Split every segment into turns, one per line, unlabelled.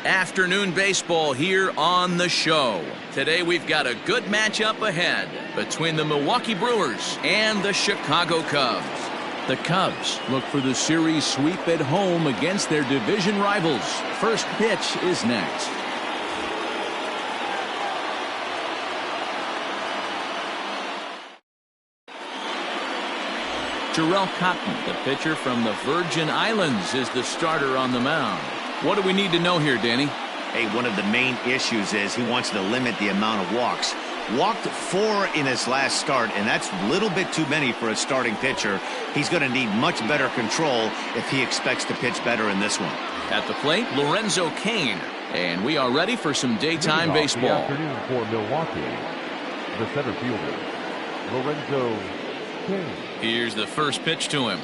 Afternoon baseball here on the show. Today we've got a good matchup ahead between the Milwaukee Brewers and the Chicago Cubs. The Cubs look for the series sweep at home against their division rivals. First pitch is next. Jarrell Cotton, the pitcher from the Virgin Islands, is the starter on the mound. What do we need to know here, Danny?
Hey, one of the main issues is he wants to limit the amount of walks. Walked 4 in his last start, and that's a little bit too many for a starting pitcher. He's going to need much better control if he expects to pitch better in this one.
At the plate, Lorenzo Cain. And we are ready for some daytime baseball.
Afternoon for Milwaukee, the center fielder, Lorenzo Cain.
Here's the first pitch to him.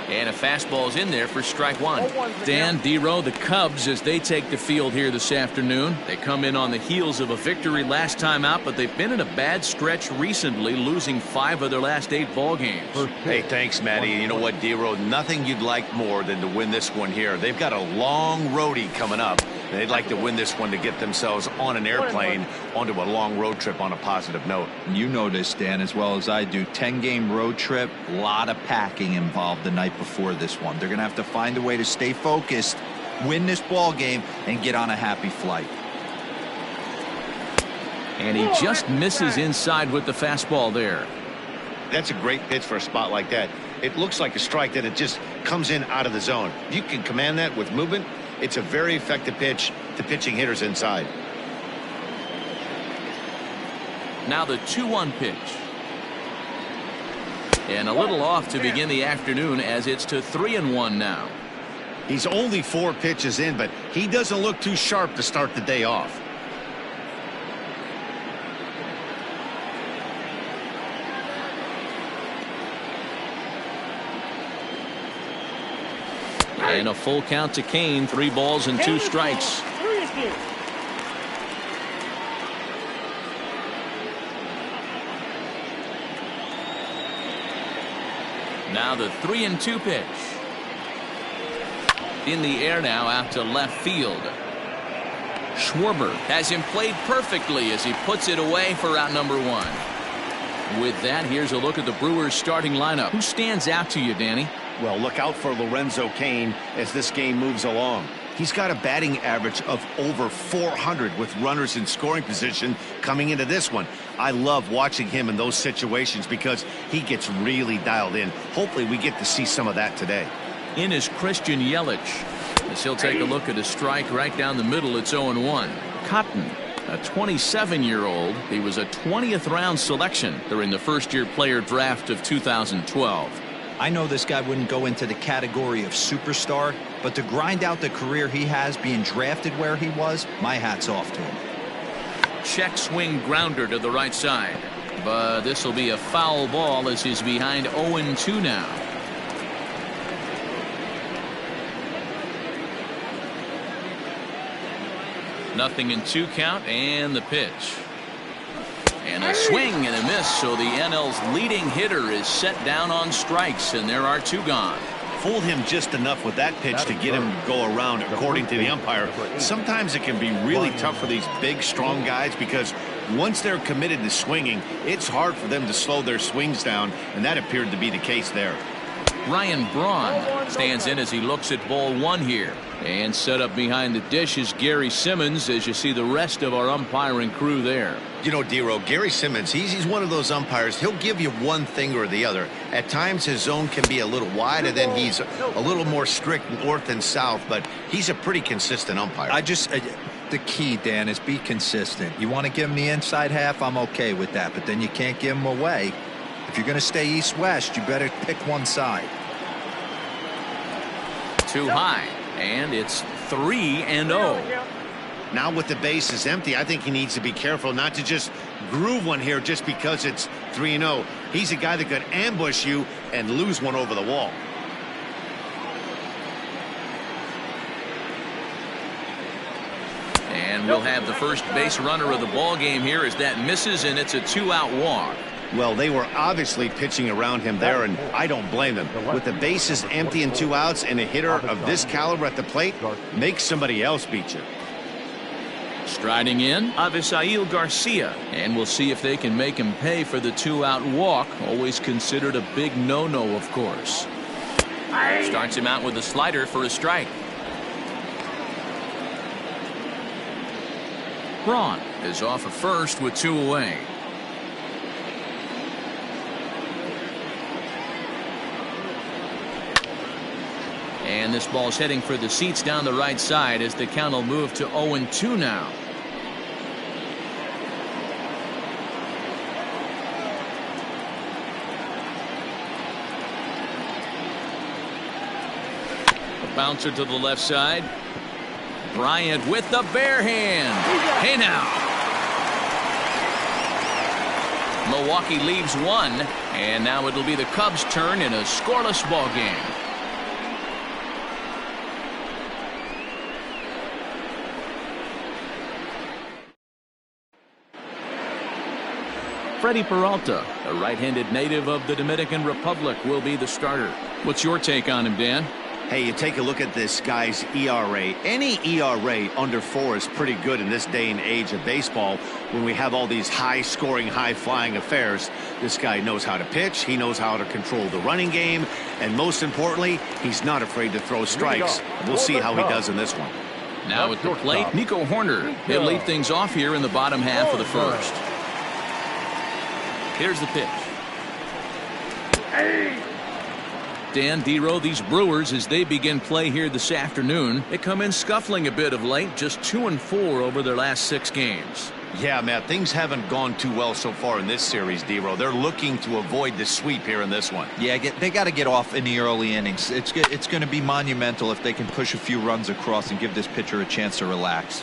And a fastball's in there for strike one. Dan, D-Row, the Cubs, as they take the field here this afternoon. They come in on the heels of a victory last time out, but they've been in a bad stretch recently, losing 5 of their last 8 ball games.
Hey, thanks, Matty. You know what, D-Row? Nothing you'd like more than to win this one here. They've got a long roadie coming up. They'd like to win this one to get themselves on an airplane onto a long road trip on a positive note.
You know this, Dan, as well as I do. 10-game road trip, a lot of packing involved the night before this one. They're going to have to find a way to stay focused, win this ball game, and get on a happy flight.
And he just misses inside with the fastball there.
That's a great pitch for a spot like that. It looks like a strike that it just comes in out of the zone. If you can command that with movement, it's a very effective pitch to pitching hitters inside.
Now the 2-1 pitch. And a little off to begin the afternoon as it's to 3-1 now.
He's only 4 pitches in, but he doesn't look too sharp to start the day off.
And a full count to Cain. 3 balls and 2 strikes. Now the 3-2 pitch. In the air now out to left field. Schwarber has him played perfectly as he puts it away for out number 1. With that, here's a look at the Brewers starting lineup. Who stands out to you, Danny?
Well, look out for Lorenzo Cain as this game moves along. He's got a batting average of over 400 with runners in scoring position coming into this one. I love watching him in those situations because he gets really dialed in. Hopefully we get to see some of that today.
In is Christian Yelich, as he'll take a look at a strike right down the middle. It's 0-1. Cotton, a 27-year-old. He was a 20th round selection during the first-year player draft of 2012.
I know this guy wouldn't go into the category of superstar, but to grind out the career he has being drafted where he was, my hat's off to him.
Check swing grounder to the right side, but this will be a foul ball as he's behind 0-2 now. Nothing in 2 count, and the pitch. And a swing and a miss, so the NL's leading hitter is set down on strikes, and there are 2 gone.
Fooled him just enough with that pitch to get him to go around, according to the umpire. Sometimes it can be really tough for these big, strong guys because once they're committed to swinging, it's hard for them to slow their swings down, and that appeared to be the case there.
Ryan Braun stands in as he looks at ball 1 here. And set up behind the dish is Gary Simmons as you see the rest of our umpiring crew there.
You know, D-Row, Gary Simmons, he's one of those umpires. He'll give you one thing or the other. At times his zone can be a little wide, and then he's a little more strict north and south, but he's a pretty consistent umpire.
The key, Dan, is be consistent. You want to give him the inside half, I'm okay with that, but then you can't give him away. If you're going to stay east-west, you better pick one side.
Too high. And it's 3-0.
Now with the bases empty, I think he needs to be careful not to just groove one here just because it's 3-0. He's a guy that could ambush you and lose one over the wall.
And we'll have the first base runner of the ball game here as that misses, and it's a 2-out walk.
Well, they were obviously pitching around him there, and I don't blame them. With the bases empty and 2 outs and a hitter of this caliber at the plate, make somebody else beat you.
Striding in, Avisail Garcia, and we'll see if they can make him pay for the 2-out walk. Always considered a big no-no, of course. Starts him out with a slider for a strike. Braun is off of first with 2 away. And this ball's heading for the seats down the right side as the count will move to 0-2 now. A bouncer to the left side. Bryant with the bare hand. Hey now. Milwaukee leaves 1, and now it'll be the Cubs' turn in a scoreless ball game. Freddie Peralta, a right-handed native of the Dominican Republic, will be the starter. What's your take on him, Dan?
Hey, you take a look at this guy's ERA. Any ERA under 4 is pretty good in this day and age of baseball when we have all these high-scoring, high-flying affairs. This guy knows how to pitch. He knows how to control the running game. And most importantly, he's not afraid to throw strikes. We'll see how he does in this one.
Now at the plate, Nico Horner. He'll lead things off here in the bottom half of the first. Here's the pitch. Dan Dero, these Brewers, as they begin play here this afternoon, they come in scuffling a bit of late, just 2-4 over their last 6 games.
Yeah, Matt, things haven't gone too well so far in this series, Dero. They're looking to avoid the sweep here in this one.
Yeah, they got to get off in the early innings. It's going to be monumental if they can push a few runs across and give this pitcher a chance to relax.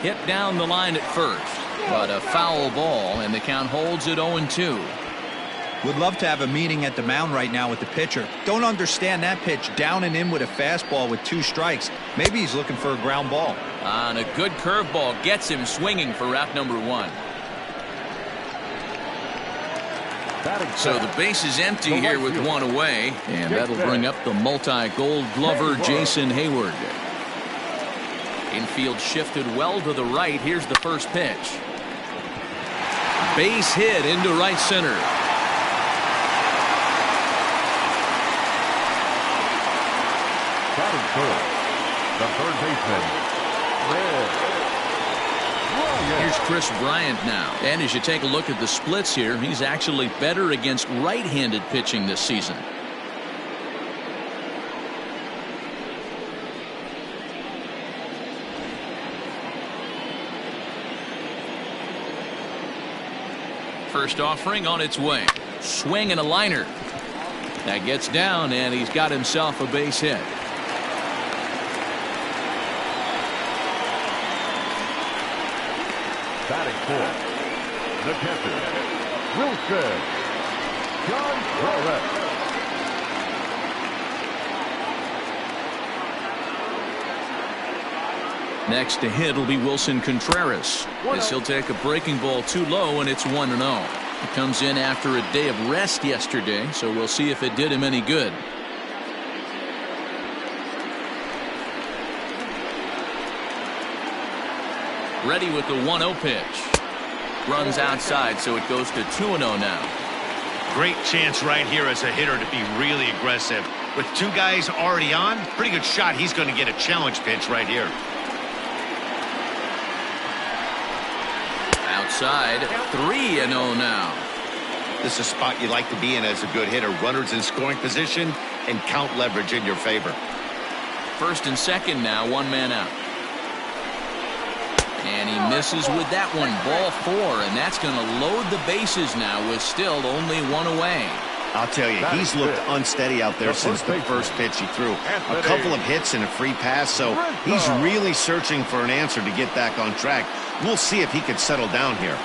Hit down the line at first, but a foul ball, and the count holds at 0-2.
Would love to have a meeting at the mound right now with the pitcher. Don't understand that pitch, down and in with a fastball with 2 strikes. Maybe he's looking for a ground ball.
And a good curveball gets him swinging for route number 1. So the base is empty here with 1 away, and that'll bring up the multi-gold glover Jason Hayward. Infield shifted well to the right. Here's the first pitch. Base hit into right center.
Batting first, the third baseman,
Here's Chris Bryant now. And as you take a look at the splits here, he's actually better against right-handed pitching this season. First offering on its way. Swing and a liner. That gets down, and he's got himself a base hit.
batting fourth, the catcher, Wilson, John Flores.
Next to hit will be Wilson Contreras. As he'll take a breaking ball too low, and it's 1-0. He comes in after a day of rest yesterday, so we'll see if it did him any good. Ready with the 1-0 pitch. Runs outside, so it goes to 2-0 now.
Great chance right here as a hitter to be really aggressive. With 2 guys already on, pretty good shot. He's going to get a challenge pitch right here.
Outside, 3-0 now.
This is a spot you like to be in as a good hitter. Runners in scoring position and count leverage in your favor.
First and second now, 1 man out. And he misses with that one. Ball 4, and that's going to load the bases now with still only 1 away.
I'll tell you, he's looked unsteady out there since the first pitch he threw. A couple of hits and a free pass, so he's really searching for an answer to get back on track. We'll see if he can settle down here.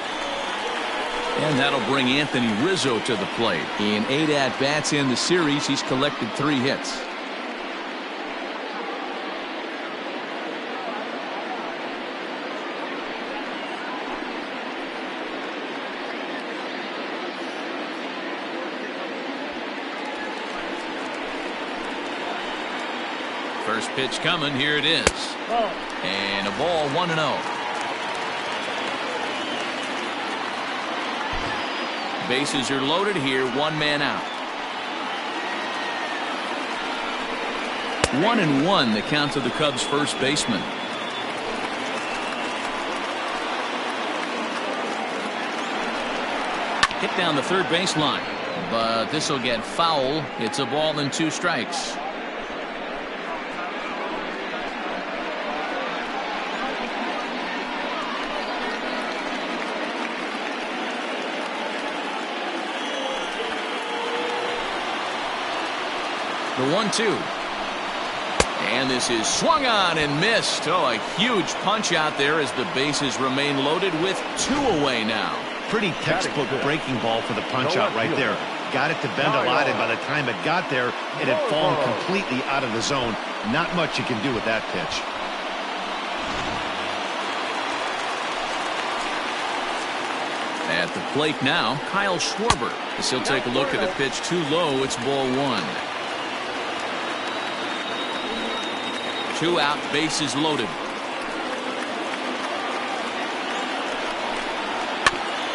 And that'll bring Anthony Rizzo to the plate. In 8 at-bats in the series, he's collected 3 hits. First pitch coming. Here it is. And a ball 1-0. Bases are loaded here. One man out. 1-1 the count to the Cubs first baseman. Hit down the third baseline, but this will get foul. It's a ball and 2 strikes. The 1-2. And this is swung on and missed. Oh, a huge punch out there as the bases remain loaded with 2 away now.
Pretty textbook breaking ball for the punch out right there. Got it to bend a lot, and by the time it got there, it had fallen completely out of the zone. Not much you can do with that pitch.
At the plate now, Kyle Schwarber. As he'll take a look at a pitch too low. It's ball 1. 2 out, bases loaded.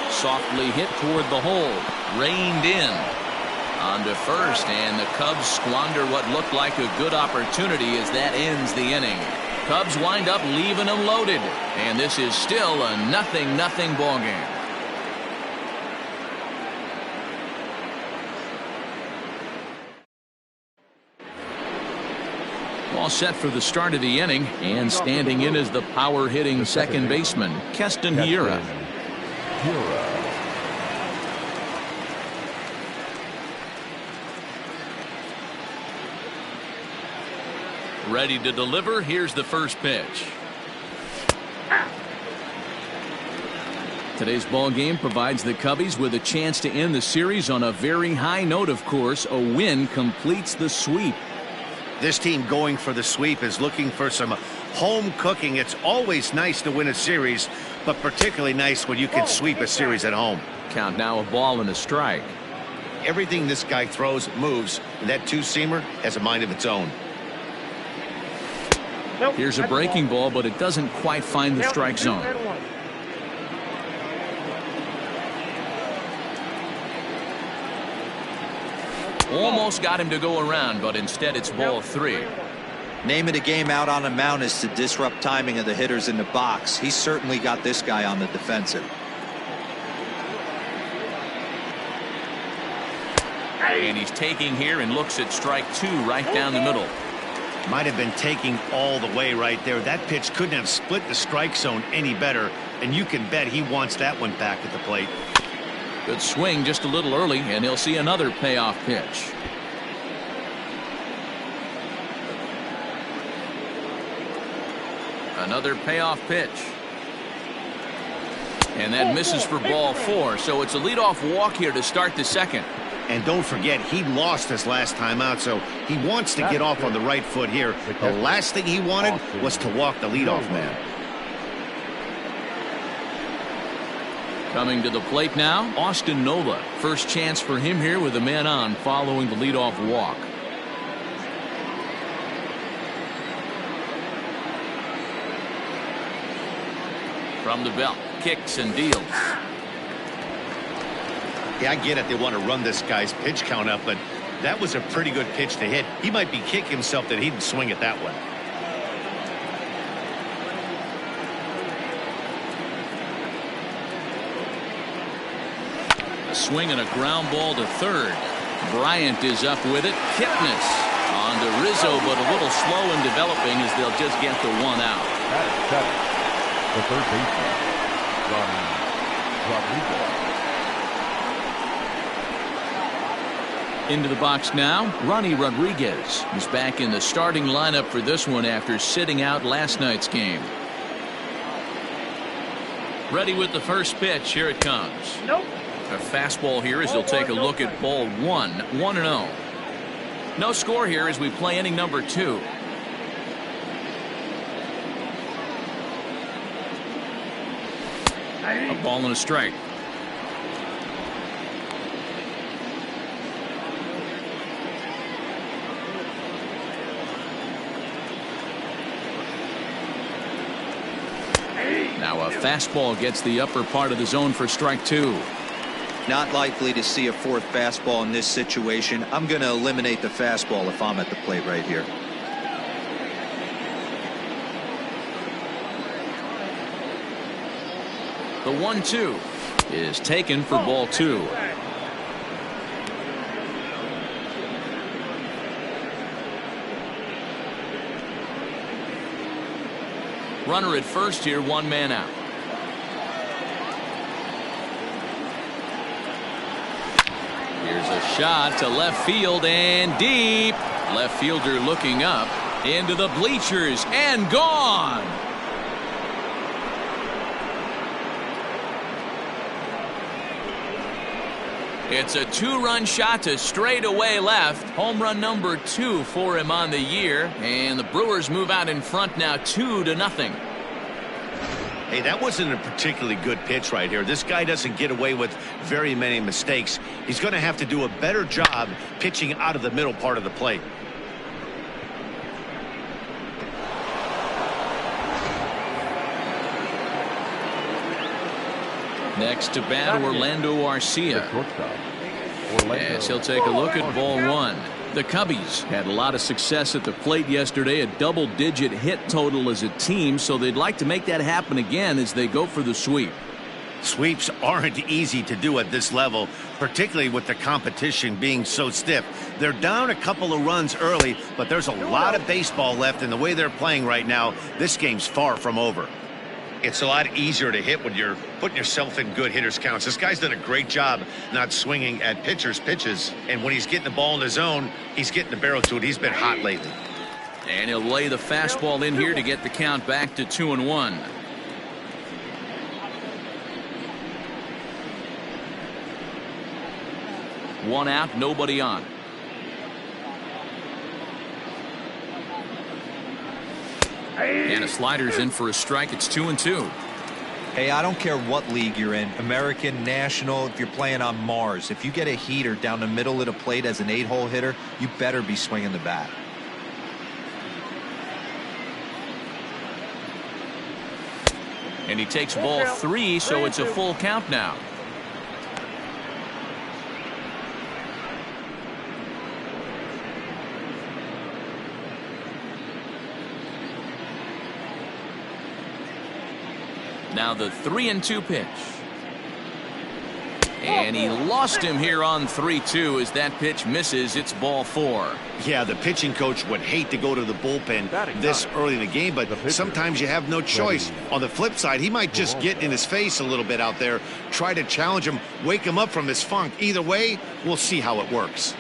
Softly hit toward the hole. Reined in. On to first, and the Cubs squander what looked like a good opportunity as that ends the inning. Cubs wind up leaving them loaded, and this is still a 0-0 ball game. All set for the start of the inning, and standing in is the power-hitting second baseman, Keston Hiura. Ready to deliver. Here's the first pitch. Today's ball game provides the Cubbies with a chance to end the series on a very high note, of course. A win completes the sweep.
This team going for the sweep is looking for some home cooking. It's always nice to win a series, but particularly nice when you can sweep a series at home.
Count now, a ball and a strike.
Everything this guy throws moves, and that 2-seamer has a mind of its own.
Here's a breaking ball, but it doesn't quite find the strike zone. Almost got him to go around, but instead it's ball 3.
Name of the game out on the mound is to disrupt timing of the hitters in the box. He's certainly got this guy on the defensive.
And he's taking here and looks at strike 2 right down the middle.
Might have been taking all the way right there. That pitch couldn't have split the strike zone any better, and you can bet he wants that one back at the plate.
Good swing just a little early, and he'll see another payoff pitch. Another payoff pitch. And that misses for ball 4, so it's a leadoff walk here to start the second.
And don't forget, he lost his last time out, so he wants to get off on the right foot here. The last thing he wanted was to walk the leadoff man.
Coming to the plate now, Austin Nola. First chance for him here with a man on following the leadoff walk. From the belt, kicks and deals.
Yeah, I get it. They want to run this guy's pitch count up, but that was a pretty good pitch to hit. He might be kicking himself that he didn't swing it that way.
A swing and a ground ball to third. Bryant is up with it. Kipnis on to Rizzo, but a little slow in developing as they'll just get the 1 out.
The third baseman, Rodriguez.
Into the box now, Ronnie Rodriguez is back in the starting lineup for this one after sitting out last night's game. Ready with the first pitch. Here it comes.
Nope.
A fastball here as he'll take a look at ball 1, 1-0. No score here as we play inning number 2. A ball and a strike. Now a fastball gets the upper part of the zone for strike 2.
Not likely to see a fourth fastball in this situation. I'm going to eliminate the fastball if I'm at the plate right here.
The 1-2 is taken for ball 2. Runner at first here, 1 man out. Here's a shot to left field and deep. Left fielder looking up into the bleachers and gone. It's a 2-run shot to straightaway left. Home run number 2 for him on the year. And the Brewers move out in front now 2-0.
Hey, that wasn't a particularly good pitch right here. This guy doesn't get away with very many mistakes. He's going to have to do a better job pitching out of the middle part of the plate.
Next to bat, Orlando Arcia. Yes, he'll take a look at ball 1. The Cubbies had a lot of success at the plate yesterday, a double-digit hit total as a team, so they'd like to make that happen again as they go for the sweep.
Sweeps aren't easy to do at this level, particularly with the competition being so stiff. They're down a couple of runs early, but there's a lot of baseball left, and the way they're playing right now, this game's far from over. It's a lot easier to hit when you're putting yourself in good hitters' counts. This guy's done a great job not swinging at pitchers' pitches, and when he's getting the ball in the zone, he's getting the barrel to it. He's been hot lately.
And he'll lay the fastball in here to get the count back to 2-1. One out, nobody on. And a slider's in for a strike. It's 2-2.
Hey, I don't care what league you're in, American, National, if you're playing on Mars. If you get a heater down the middle of the plate as an 8-hole hitter, you better be swinging the bat.
And he takes ball 3, so it's a full count now. Now the 3-2 pitch. And he lost him here on 3-2 as that pitch misses. It's ball 4.
Yeah, the pitching coach would hate to go to the bullpen this early in the game, but sometimes you have no choice. On the flip side, he might just get in his face a little bit out there, try to challenge him, wake him up from his funk. Either way, we'll see how it works.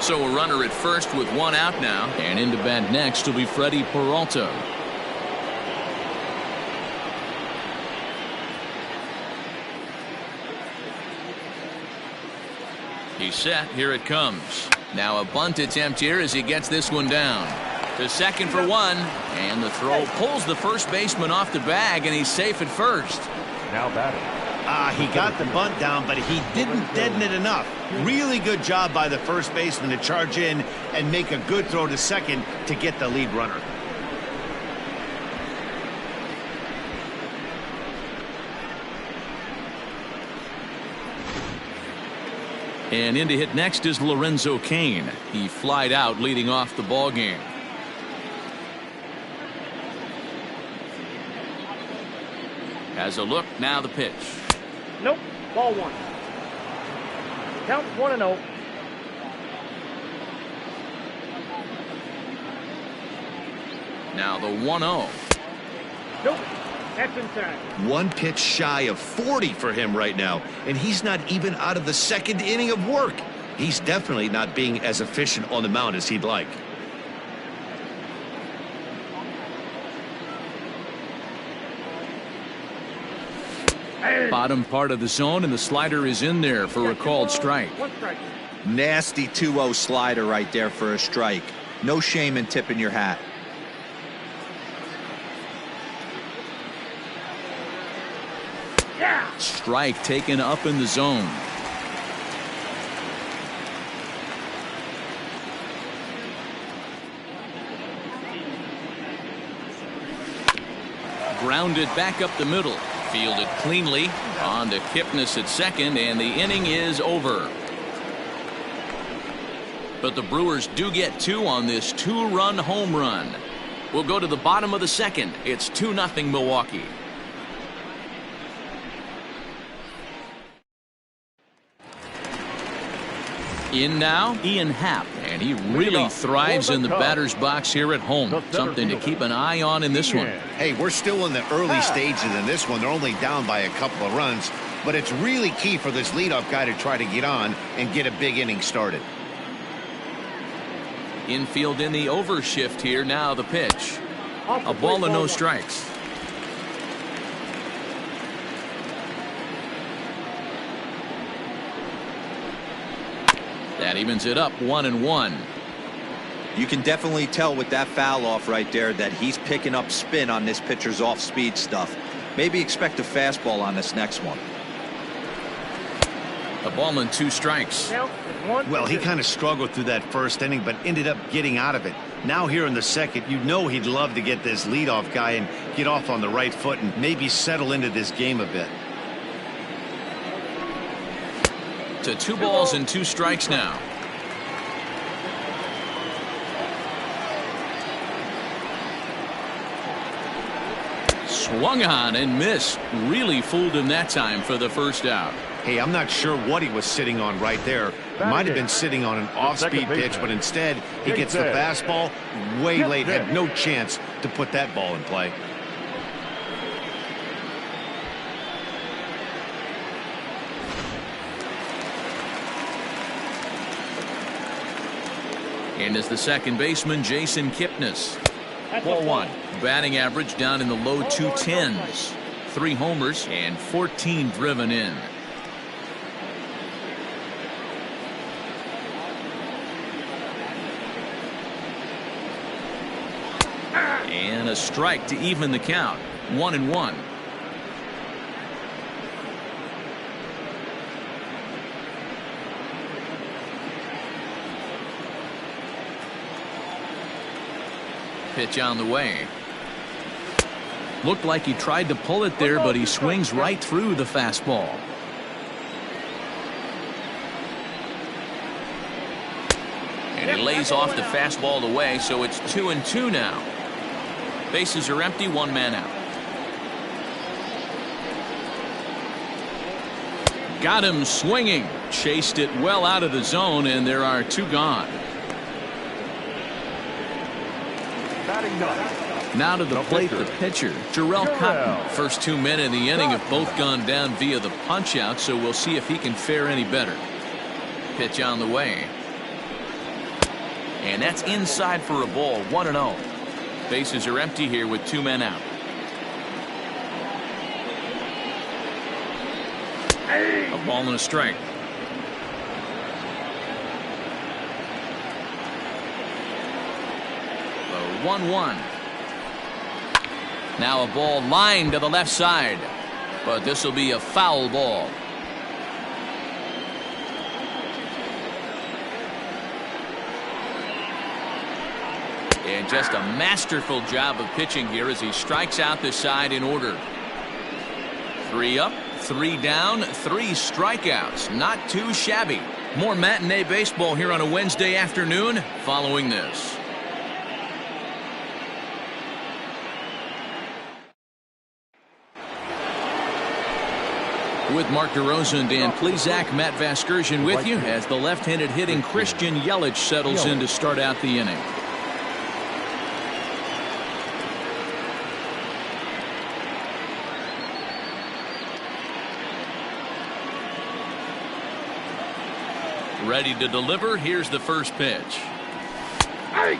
So a runner at first with 1 out now. And into bat next will be Freddie Peralta. He's set. Here it comes. Now a bunt attempt here as he gets this one down. To second for 1. And the throw pulls the first baseman off the bag, and he's safe at first.
Now batting.
He got the bunt down, but he didn't deaden it enough. Really good job by the first baseman to charge in and make a good throw to second to get the lead runner.
And in to hit next is Lorenzo Cain. He flied out leading off the ball game. Has a look, now the pitch.
Nope, ball 1. Count 1-0.
Now the 1-0.
Nope, that's inside.
One pitch shy of 40 for him right now, and he's not even out of the second inning of work. He's definitely not being as efficient on the mound as he'd like.
Bottom part of the zone, and the slider is in there for a called strike.
Nasty 2-0 slider right there for a strike. No shame in tipping your hat.
Strike taken up in the zone. Grounded back up the middle. Fielded cleanly. On to Kipnis at second, and the inning is over. But the Brewers do get two on this two-run home run. We'll go to the bottom of the second. It's 2-0 Milwaukee. In now, Ian Happ, and he really thrives in the batter's box here at home. Something to keep an eye on in this one.
Hey, we're still in the early stages in this one. They're only down by a couple of runs, but it's really key for this leadoff guy to try to get on and get a big inning started.
Infield in the overshift here. Now the pitch. A ball and no strikes. That evens it up 1-1.
You can definitely tell with that foul off right there that he's picking up spin on this pitcher's off-speed stuff. Maybe expect a fastball on this next one.
A ball and 2 strikes.
Well, he kind of struggled through that first inning, but ended up getting out of it. Now here in the second, you know he'd love to get this leadoff guy and get off on the right foot and maybe settle into this game a bit.
To 2 balls and 2 strikes now. Swung on and missed. Really fooled him that time for the first out.
Hey, I'm not sure what he was sitting on right there. Might have been sitting on an off-speed pitch, but instead he gets the fastball way late. Had no chance to put that ball in play.
And as the second baseman, Jason Kipnis. Ball 1. Batting average down in the low 210s. 3 homers and 14 driven in. And a strike to even the count. 1-1. Pitch on the way. Looked like he tried to pull it there, but he swings right through the fastball. And he lays off the fastball away, so it's 2-2 now. Bases are empty, 1 man out. Got him swinging. Chased it well out of the zone, and there are 2 gone. Now to the plate, the pitcher, Jarrell Cotton. First 2 men in the inning have both gone down via the punch-out, so we'll see if he can fare any better. Pitch on the way. And that's inside for a ball, 1-0. Bases are empty here with 2 men out. A ball and a strike. The 1-1. Now a ball lined to the left side, but this will be a foul ball. And just a masterful job of pitching here as he strikes out the side in order. 3 up, 3 down, 3 strikeouts. Not too shabby. More matinee baseball here on a Wednesday afternoon following this. With Mark DeRosa and Dan Plesac, Matt Vasgersian with you as the left-handed hitting Christian Yelich settles in to start out the inning. Ready to deliver. Here's the first pitch. Hey!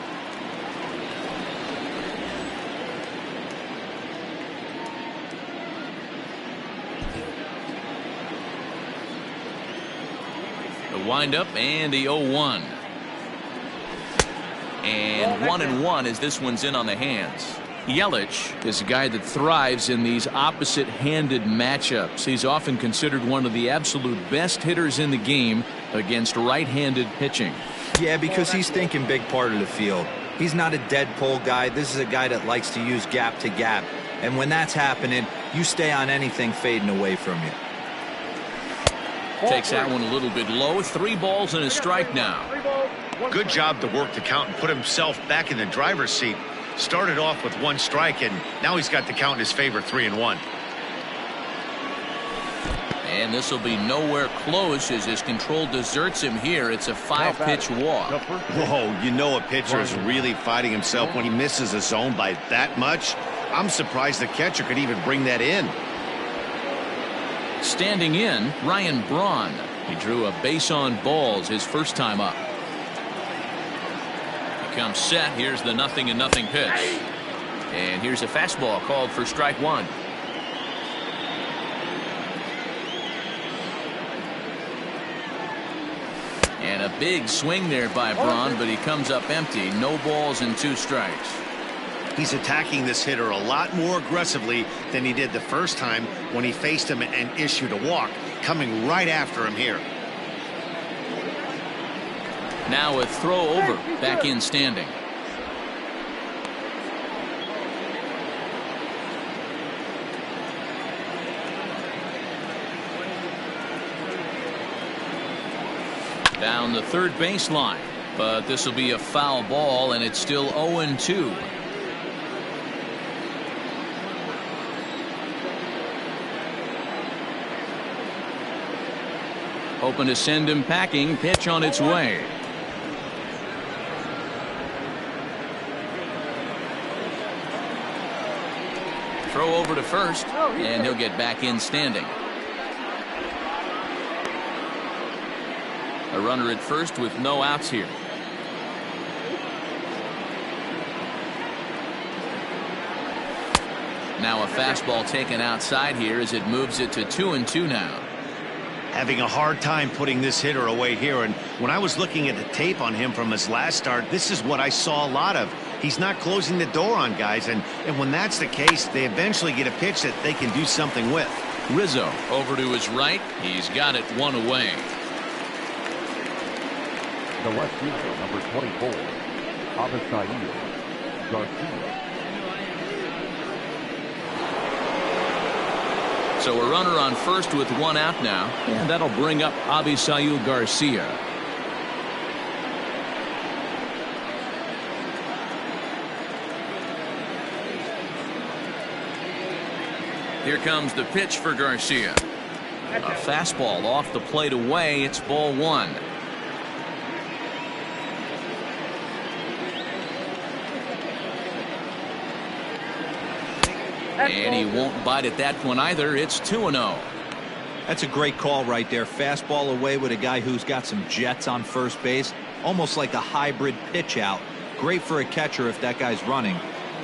The windup and the 0-1. And 1-1 as this one's in on the hands. Yelich is a guy that thrives in these opposite-handed matchups. He's often considered one of the absolute best hitters in the game against right-handed pitching.
Yeah, because he's thinking big part of the field. He's not a dead pull guy. This is a guy that likes to use gap to gap. And when that's happening, you stay on anything fading away from you.
Takes that one a little bit low. 3 balls and a strike now.
Good job to work the count and put himself back in the driver's seat. Started off with 1 strike, and now he's got the count in his favor, 3-1.
And this will be nowhere close as his control deserts him here. It's a 5-pitch walk.
Whoa, you know a pitcher is really fighting himself when he misses a zone by that much. I'm surprised the catcher could even bring that in.
Standing in, Ryan Braun. He drew a base on balls his first time up. He comes set. Here's the 0-0 pitch. And here's a fastball called for strike 1. And a big swing there by Braun, but he comes up empty. No balls and 2 strikes.
He's attacking this hitter a lot more aggressively than he did the first time when he faced him and issued a walk, coming right after him here.
Now a throw over, back in standing. Down the third baseline, but this will be a foul ball, and it's still 0-2. Hoping to send him packing. Pitch on its way. Throw over to first, and he'll get back in standing. A runner at first with no outs here. Now a fastball taken outside here as it moves it to 2-2 now.
Having a hard time putting this hitter away here, and when I was looking at the tape on him from his last start, this is what I saw a lot of. He's not closing the door on guys, and when that's the case, they eventually get a pitch that they can do something with.
Rizzo over to his right. He's got it 1 away.
The left fielder, number 24, Avisail Garcia.
So a runner on first with 1 out now, and that'll bring up Avisail Garcia. Here comes the pitch for Garcia. A fastball off the plate away. It's ball 1. And he won't bite at that one either. It's 2-0.
That's a great call right there. Fastball away with a guy who's got some jets on first base. Almost like a hybrid pitch out. Great for a catcher if that guy's running.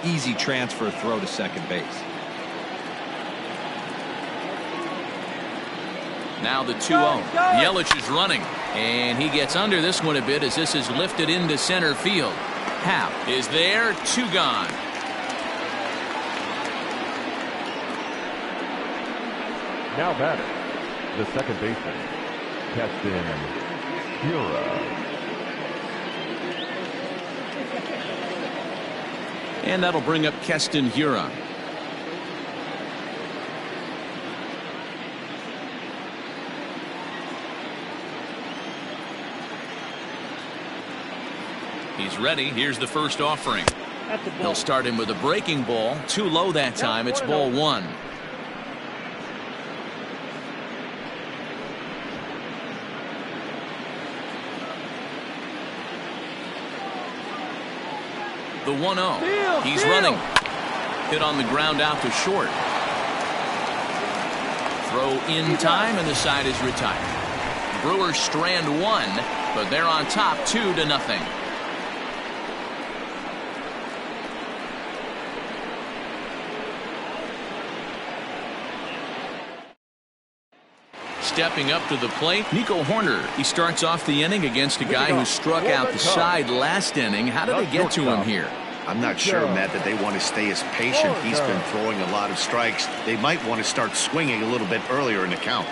Easy transfer throw to second base.
Now the 2-0. Yelich is running. And he gets under this one a bit as this is lifted into center field. Happ is there. 2 gone.
Now batter, the second baseman, Keston Hiura.
And that'll bring up Keston Hiura. He's ready. Here's the first offering. He'll start him with a breaking ball. Too low that time. It's ball 1. The 1-0. He's running. Hit on the ground out to short. Throw in time, and the side is retired. Brewers strand 1, but they're on top 2-0. Stepping up to the plate, Nico Horner. He starts off the inning against a guy who struck out the side last inning. How did they get to him here?
I'm not sure, Matt, that they want to stay as patient. He's been throwing a lot of strikes. They might want to start swinging a little bit earlier in the count.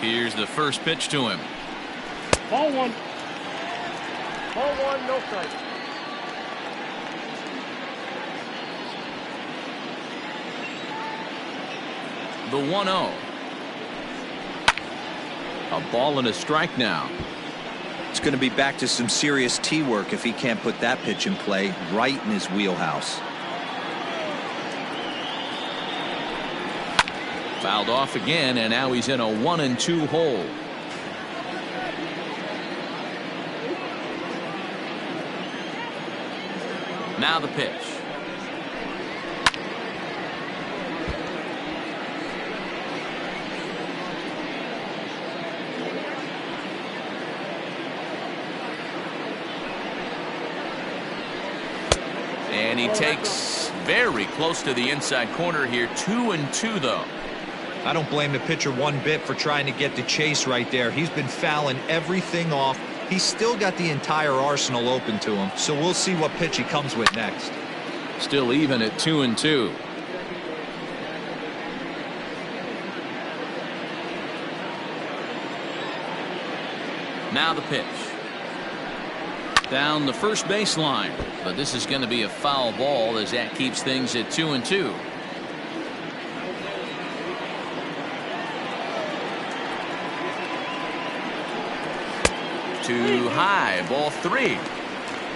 Here's the first pitch to him.
Ball one. Ball one, no strike.
The 1-0. A ball and a strike now.
It's going to be back to some serious tee work if he can't put that pitch in play right in his wheelhouse.
Fouled off again, and now he's in a 1-2 hole. Now the pitch. And he takes very close to the inside corner here. 2-2 though.
I don't blame the pitcher one bit for trying to get the chase right there. He's been fouling everything off. He's still got the entire arsenal open to him, so we'll see what pitch he comes with next.
Still even at 2-2. Now the pitch. Down the first baseline, but this is going to be a foul ball as that keeps things at 2-2. Too high, ball 3.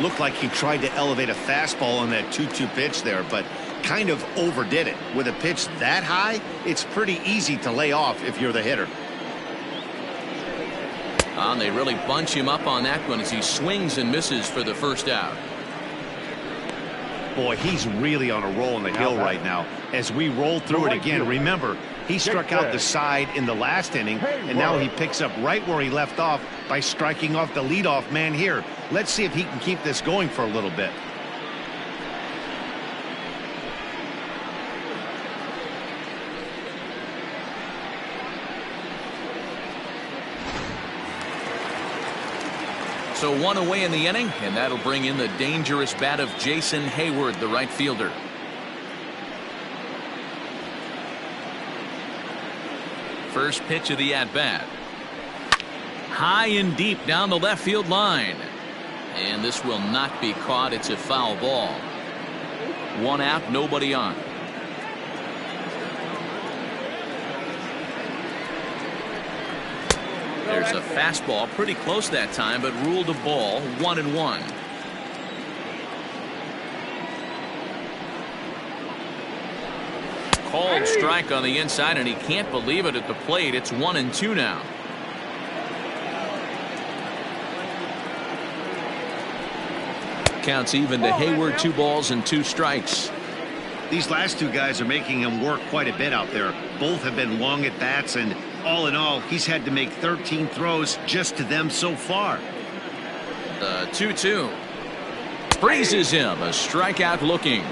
Looked like he tried to elevate a fastball on that 2-2 pitch there, but kind of overdid it. With a pitch that high, it's pretty easy to lay off if you're the hitter.
And they really bunch him up on that one as he swings and misses for the first out.
Boy, he's really on a roll in the hill right now. As we roll through it again, remember, he struck out the side in the last inning, and now he picks up right where he left off by striking off the leadoff man here. Let's see if he can keep this going for a little bit.
So 1 away in the inning, and that'll bring in the dangerous bat of Jason Hayward, the right fielder. First pitch of the at-bat. High and deep down the left field line. And this will not be caught. It's a foul ball. 1 out, nobody on. There's a fastball pretty close that time, but ruled a ball. 1-1. Called strike on the inside, and he can't believe it at the plate. It's 1-2 now. Counts even to Hayward. 2 balls and 2 strikes.
These last 2 guys are making him work quite a bit out there. Both have been long at bats, and all in all, he's had to make 13 throws just to them so far.
The 2-2. Freezes him. A strikeout looking.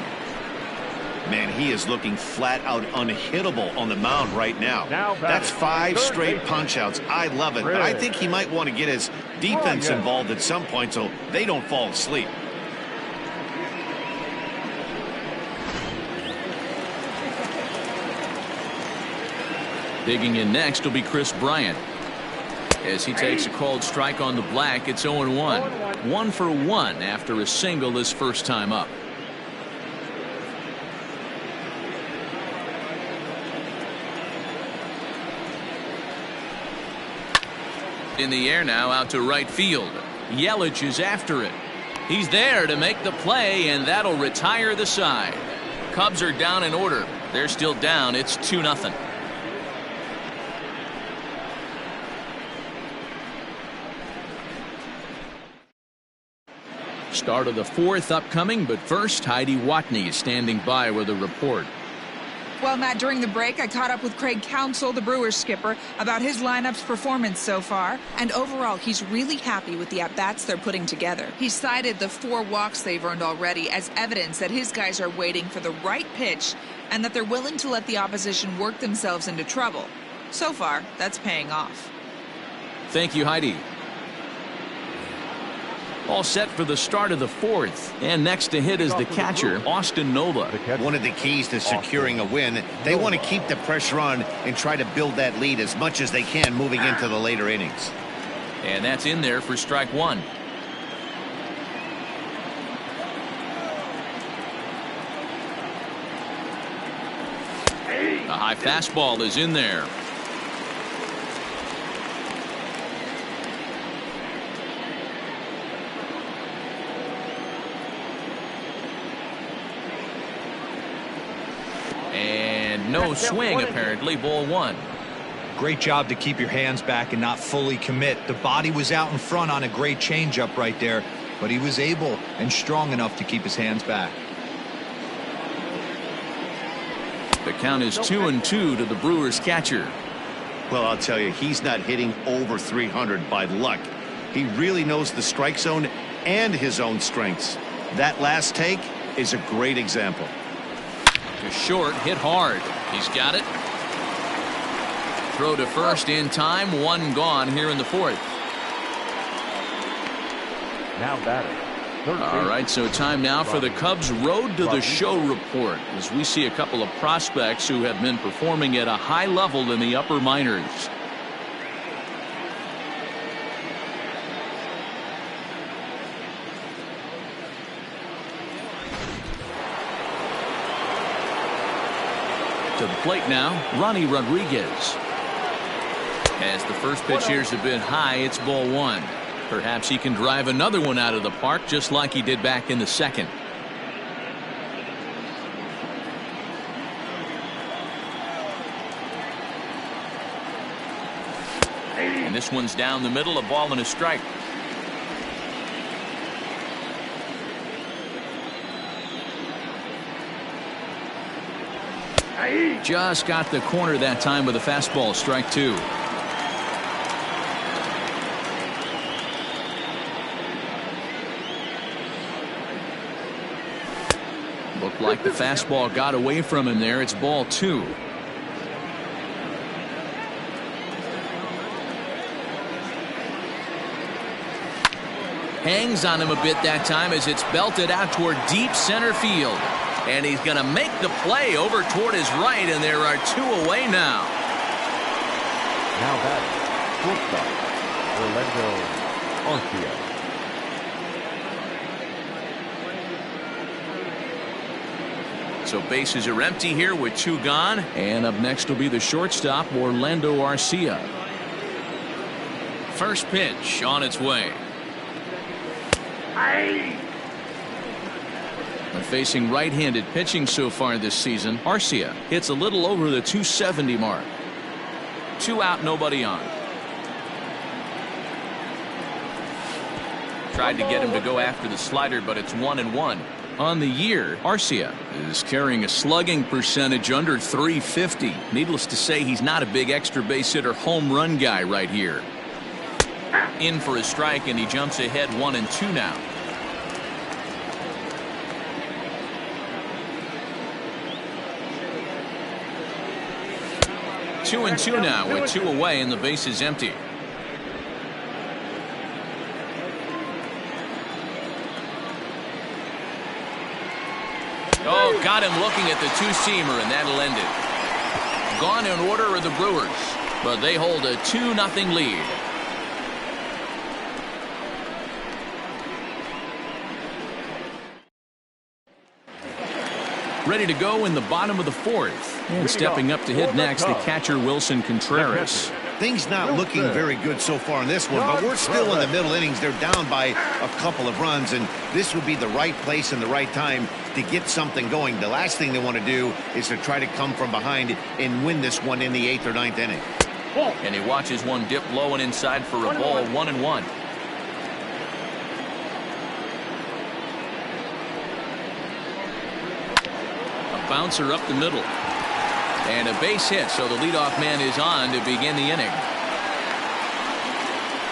Man, he is looking flat out unhittable on the mound right now. That's 5 straight punch-outs. I love it, but I think he might want to get his defense involved at some point so they don't fall asleep.
Digging in next will be Chris Bryant. As he takes a called strike on the black, it's 0-1. 1 for 1 after a single his first time up. In the air now, out to right field. Yelich is after it. He's there to make the play, and that'll retire the side. Cubs are down in order. They're still down. It's 2-0. Start of the 4th upcoming, but first, Heidi Watney is standing by with a report.
Well, Matt, during the break, I caught up with Craig Counsell, the Brewers skipper, about his lineup's performance so far. And overall, he's really happy with the at-bats they're putting together. He cited the 4 walks they've earned already as evidence that his guys are waiting for the right pitch and that they're willing to let the opposition work themselves into trouble. So far, that's paying off.
Thank you, Heidi. All set for the start of the fourth. And next to hit is the catcher, Austin Nola.
One of the keys to securing a win, they want to keep the pressure on and try to build that lead as much as they can moving into the later innings.
And that's in there for strike one. A high fastball is in there. And no swing, apparently. Ball one.
Great job to keep your hands back and not fully commit. The body was out in front on a great changeup right there, but he was able and strong enough to keep his hands back.
The count is 2-2 to the Brewers catcher.
Well, I'll tell you, he's not hitting over 300 by luck. He really knows the strike zone and his own strengths. That last take is a great example.
To short, hit hard. He's got it. Throw to first in time. One gone here in the fourth.
Now batting.
All right, so time now for the Cubs' Road to the Show report, as we see a couple of prospects who have been performing at a high level in the upper minors. To the plate now, Ronnie Rodriguez. As the first pitch here's a bit high, it's ball one. Perhaps he can drive another one out of the park just like he did back in the second. And this one's down the middle, a ball and a strike. Just got the corner that time with a fastball, strike two. Looked like the fastball got away from him there. It's ball two. Hangs on him a bit that time as it's belted out toward deep center field. And he's going to make the play over toward his right, and there are two away now.
Now batting. Shortstop, Orlando Arcia.
So bases are empty here with two gone. And up next will be the shortstop, Orlando Arcia. First pitch on its way. Facing right-handed pitching so far this season, Arcia hits a little over the 270 mark. 2 out, nobody on. Tried to get him to go after the slider, but it's 1-1. On the year, Arcia is carrying a slugging percentage under 350. Needless to say, he's not a big extra base hitter home run guy right here. In for a strike, and he jumps ahead 1-2 now. 2-2 now with 2 away and the base is empty. Oh, got him looking at the two-seamer, and that'll end it. Gone in order are the Brewers, but they hold a 2-0 lead. Ready to go in the bottom of the fourth. And stepping up to hit next, the catcher Wilson Contreras.
Things not looking very good so far in this one, but we're still in the middle innings. They're down by a couple of runs, and this would be the right place and the right time to get something going. The last thing they want to do is to try to come from behind and win this one in the 8th or 9th inning.
And he watches one dip low and inside for a ball, 1-1. Bouncer up the middle. And a base hit, so the leadoff man is on to begin the inning.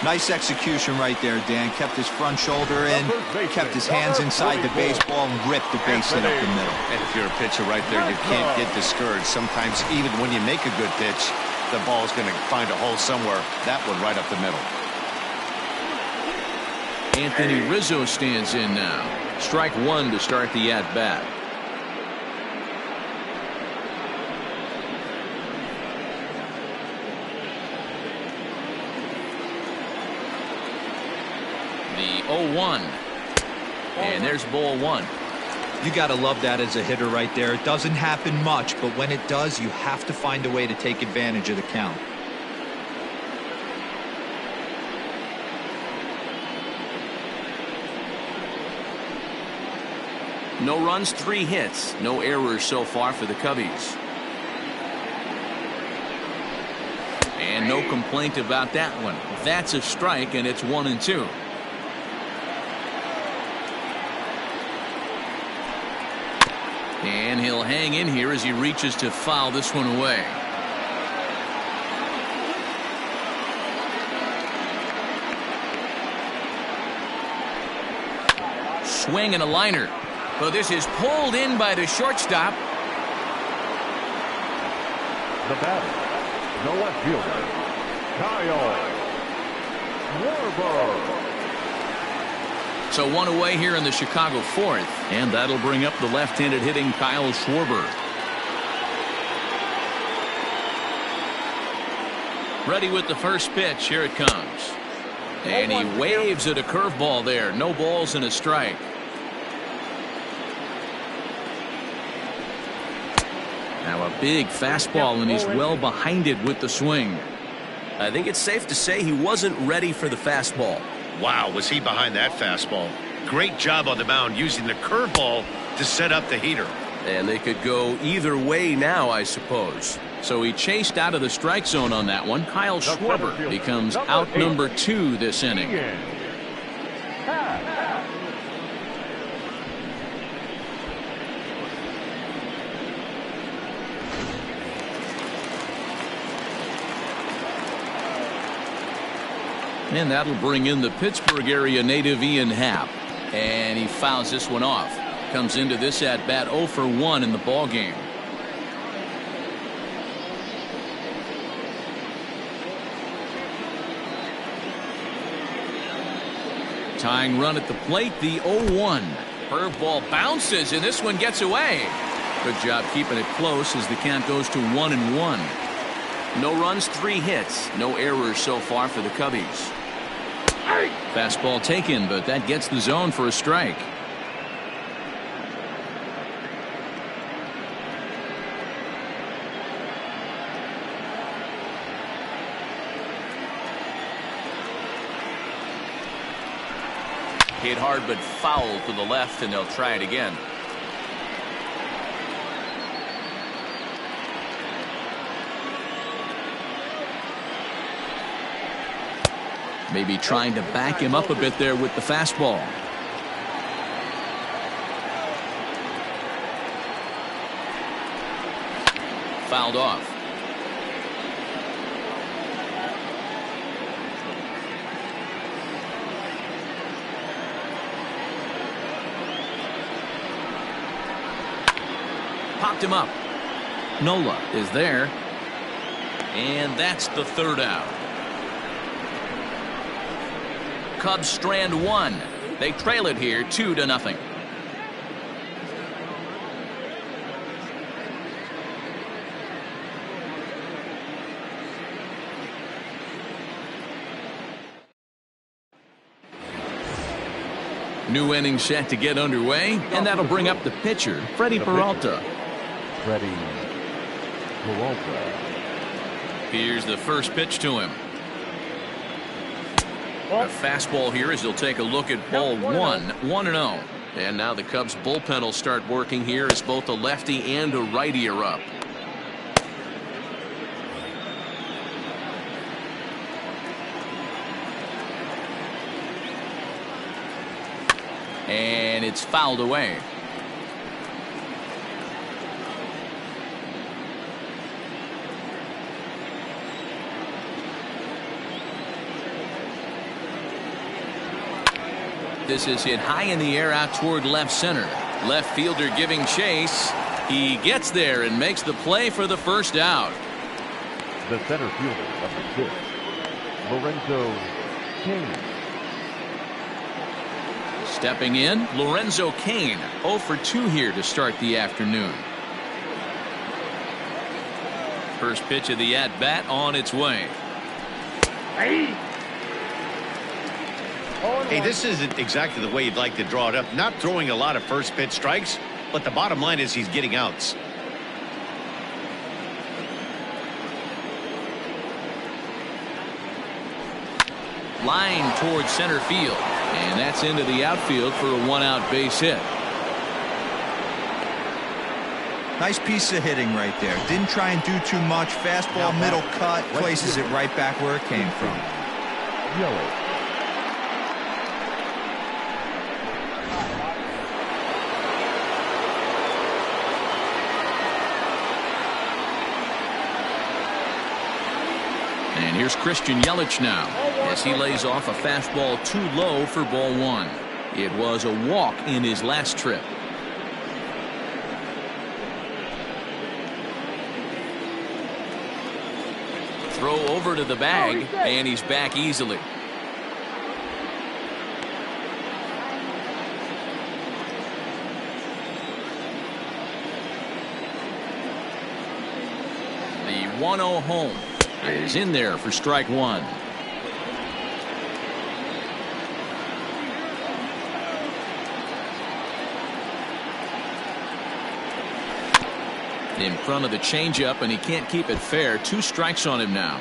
Nice execution right there, Dan. Kept his front shoulder in, kept his hands inside the baseball, and ripped the base hit up the middle.
And if you're a pitcher right there, you can't get discouraged. Sometimes even when you make a good pitch, the ball's going to find a hole somewhere. That one right up the middle.
Anthony Rizzo stands in now. Strike one to start the at-bat. The 0-1. And there's ball one.
You got to love that as a hitter right there. It doesn't happen much, but when it does, you have to find a way to take advantage of the count.
No runs, 3 hits. No errors so far for the Cubbies. And no complaint about that one. That's a strike, and it's 1-2. And he'll hang in here as he reaches to foul this one away. Swing and a liner. Well, this is pulled in by the shortstop.
The batter, the left fielder, Kyle Schwarber.
So one away here in the Chicago fourth, and that'll bring up the left-handed hitting Kyle Schwarber. Ready with the first pitch. Here it comes. And he waves at a curveball there. No balls and a strike. Now a big fastball, and he's well behind it with the swing.
I think it's safe to say he wasn't ready for the fastball.
Wow, was he behind that fastball. Great job on the mound using the curveball to set up the heater.
And they could go either way now, I suppose.
So he chased out of the strike zone on that one. Kyle Schwarber becomes out number 2 this inning. And that'll bring in the Pittsburgh area native Ian Happ. And he fouls this one off. Comes into this at bat 0 for 1 in the ball game. Tying run at the plate, the 0-1. Curveball bounces, and this one gets away. Good job keeping it close as the count goes to 1-1. No runs, 3 hits. No errors so far for the Cubbies. Fastball taken, but that gets the zone for a strike.
Hit hard but foul to the left, and they'll try it again.
Maybe trying to back him up a bit there with the fastball. Fouled off. Popped him up. Nola is there. And that's the 3rd out. Cubs strand 1. They trail it here 2-0. New inning set to get underway, and that'll bring up the pitcher, Freddie Peralta.
Freddie Peralta.
Here's the first pitch to him. A fastball here as he'll take a look at ball 1, 1-0. And now the Cubs bullpen will start working here as both a lefty and a righty are up. And it's fouled away. This is hit high in the air out toward left center. Left fielder giving chase. He gets there and makes the play for the first out.
The center fielder, number 6, Lorenzo Kane.
Stepping in, Lorenzo Cain, 0 for 2 here to start the afternoon. First pitch of the at-bat on its way.
Hey, this isn't exactly the way you'd like to draw it up. Not throwing a lot of first pitch strikes, but the bottom line is he's getting outs.
Line towards center field, and that's into the outfield for a 1-out base hit.
Nice piece of hitting right there. Didn't try and do too much. Fastball, middle cut, places it right back where it came from.
Yellow.
And here's Christian Yelich now, as he lays off a fastball too low for ball 1. It was a walk in his last trip. Throw over to the bag, and he's back easily. The 1-0 home is in there for strike 1. In front of the changeup, and he can't keep it fair. 2 strikes on him now.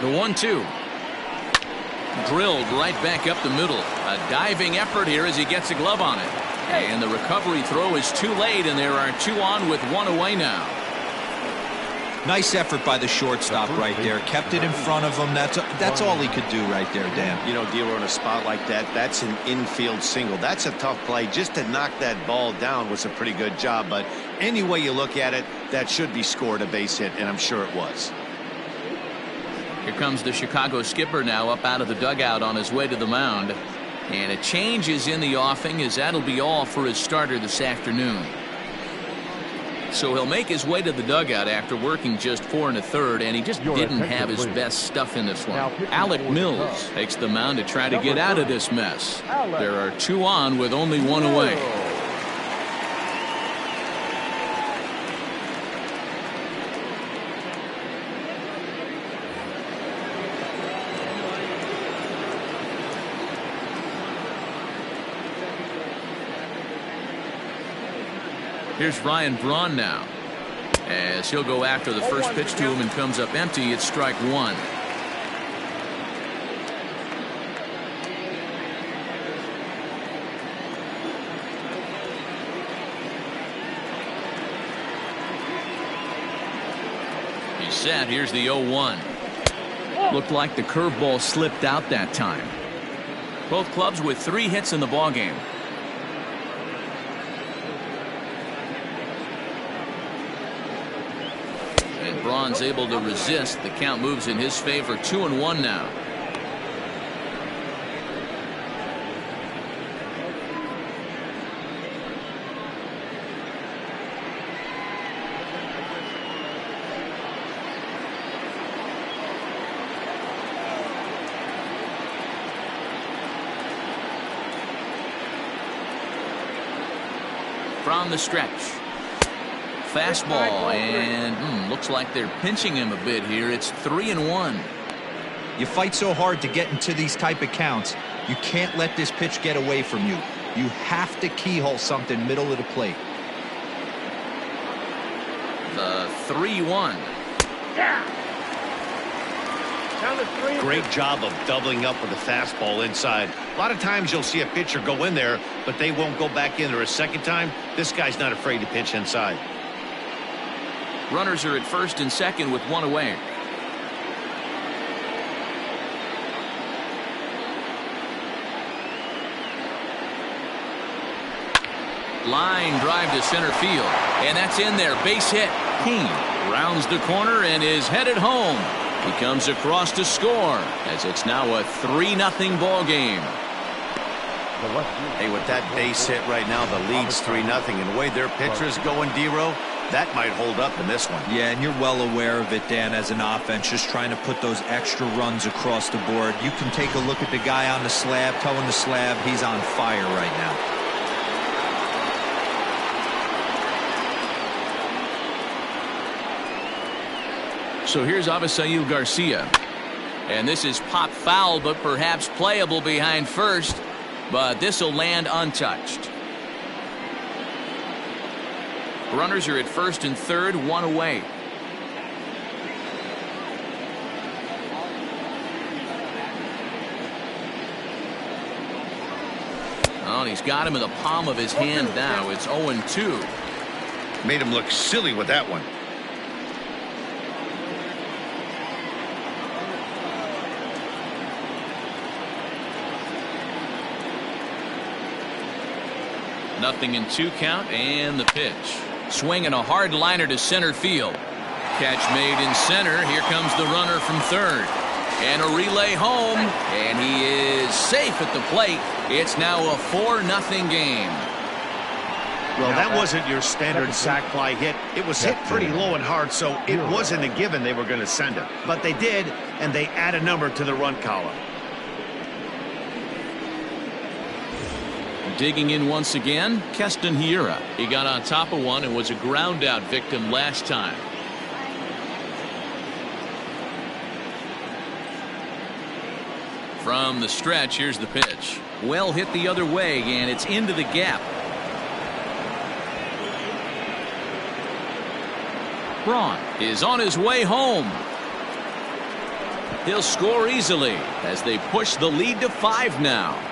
The 1-2. Drilled right back up the middle. A diving effort here as he gets a glove on it. And the recovery throw is too late, and there are 2 on with 1 away now.
Nice effort by the shortstop right there. Kept it in front of him. That's all he could do right there, Dan.
You know, D'Lo, in a spot like that, that's an infield single. That's a tough play. Just to knock that ball down was a pretty good job. But any way you look at it, that should be scored a base hit, and I'm sure it was.
Here comes the Chicago skipper now up out of the dugout on his way to the mound. And a change is in the offing, as that'll be all for his starter this afternoon. So he'll make his way to the dugout after working just 4 1/3, and he just didn't have his best stuff in this one. Alec Mills takes the mound to try to get out of this mess. There are 2 on with only 1 away. Here's Ryan Braun now, as he'll go after the first pitch to him and comes up empty. It's strike 1. He's set. Here's the 0-1. Looked like the curveball slipped out that time. Both clubs with 3 hits in the ballgame. Braun's able to resist. The count moves in his favor. 2-1 now. From the stretch. Fastball, and looks like they're pinching him a bit here. It's 3-1.
You fight so hard to get into these type of counts. You can't let this pitch get away from you. You have to keyhole something middle of the plate.
The 3-1.
Great job of doubling up with a fastball inside. A lot of times you'll see a pitcher go in there, but they won't go back in there a second time. This guy's not afraid to pitch inside.
Runners are at first and second with 1 away. Line drive to center field, and that's in there. Base hit. King rounds the corner and is headed home. He comes across to score, as it's now a 3-0 ball game.
Hey, with that base hit right now, the lead's 3-0, and the way their pitcher's going, D-Row, That might hold up in this one.
Yeah, and you're well aware of it, Dan, as an offense, just trying to put those extra runs across the board. You can take a look at the guy on the slab, towing the slab. He's on fire right now.
So here's Avisail Garcia. And this is pop foul, but perhaps playable behind first. But this will land untouched. Runners are at first and third, one away. Oh, and he's got him in the palm of his hand now. It's 0-2.
Made him look silly with that one.
Nothing in 2 count, and the pitch. Swinging a hard liner to center field. Catch made in center. Here comes the runner from third. And a relay home. And he is safe at the plate. It's now a 4-0 game.
Well, that wasn't your standard sac fly hit. It was hit pretty low and hard, so it wasn't a given they were going to send it. But they did, and they add a number to the run column.
Digging in once again, Keston Hiura. He got on top of one and was a ground out victim last time. From the stretch, here's the pitch. Well hit the other way, and it's into the gap. Braun is on his way home. He'll score easily as they push the lead to 5 now.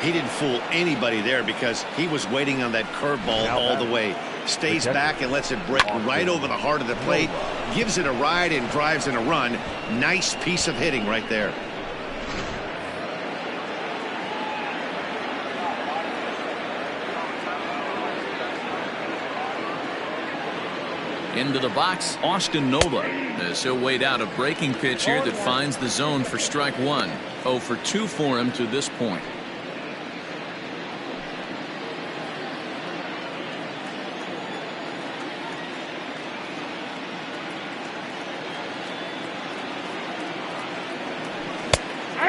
He didn't fool anybody there because he was waiting on that curveball all the way. Stays back and lets it break right over the heart of the plate. Gives it a ride and drives in a run. Nice piece of hitting right there.
Into the box, Austin Nola. As he'll wait out a breaking pitch here that finds the zone for strike 1. 0 for 2 for him to this point.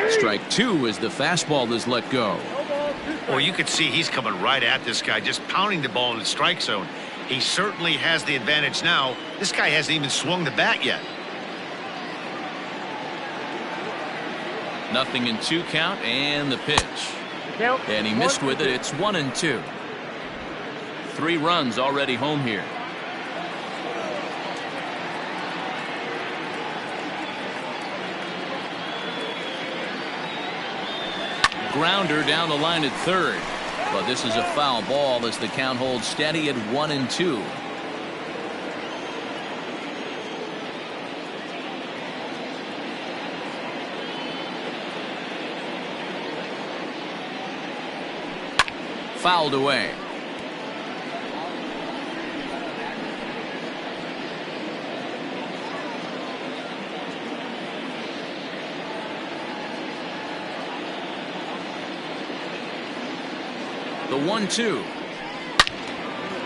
Strike 2 as the fastball is let go.
Well, you can see he's coming right at this guy, just pounding the ball in the strike zone. He certainly has the advantage now. This guy hasn't even swung the bat yet.
Nothing in 2 count, and the pitch. And he missed with it. It's 1-2. 3 runs already home here. Grounder down the line at third. But this is a foul ball as the count holds steady at 1-2. Fouled away. The 1-2.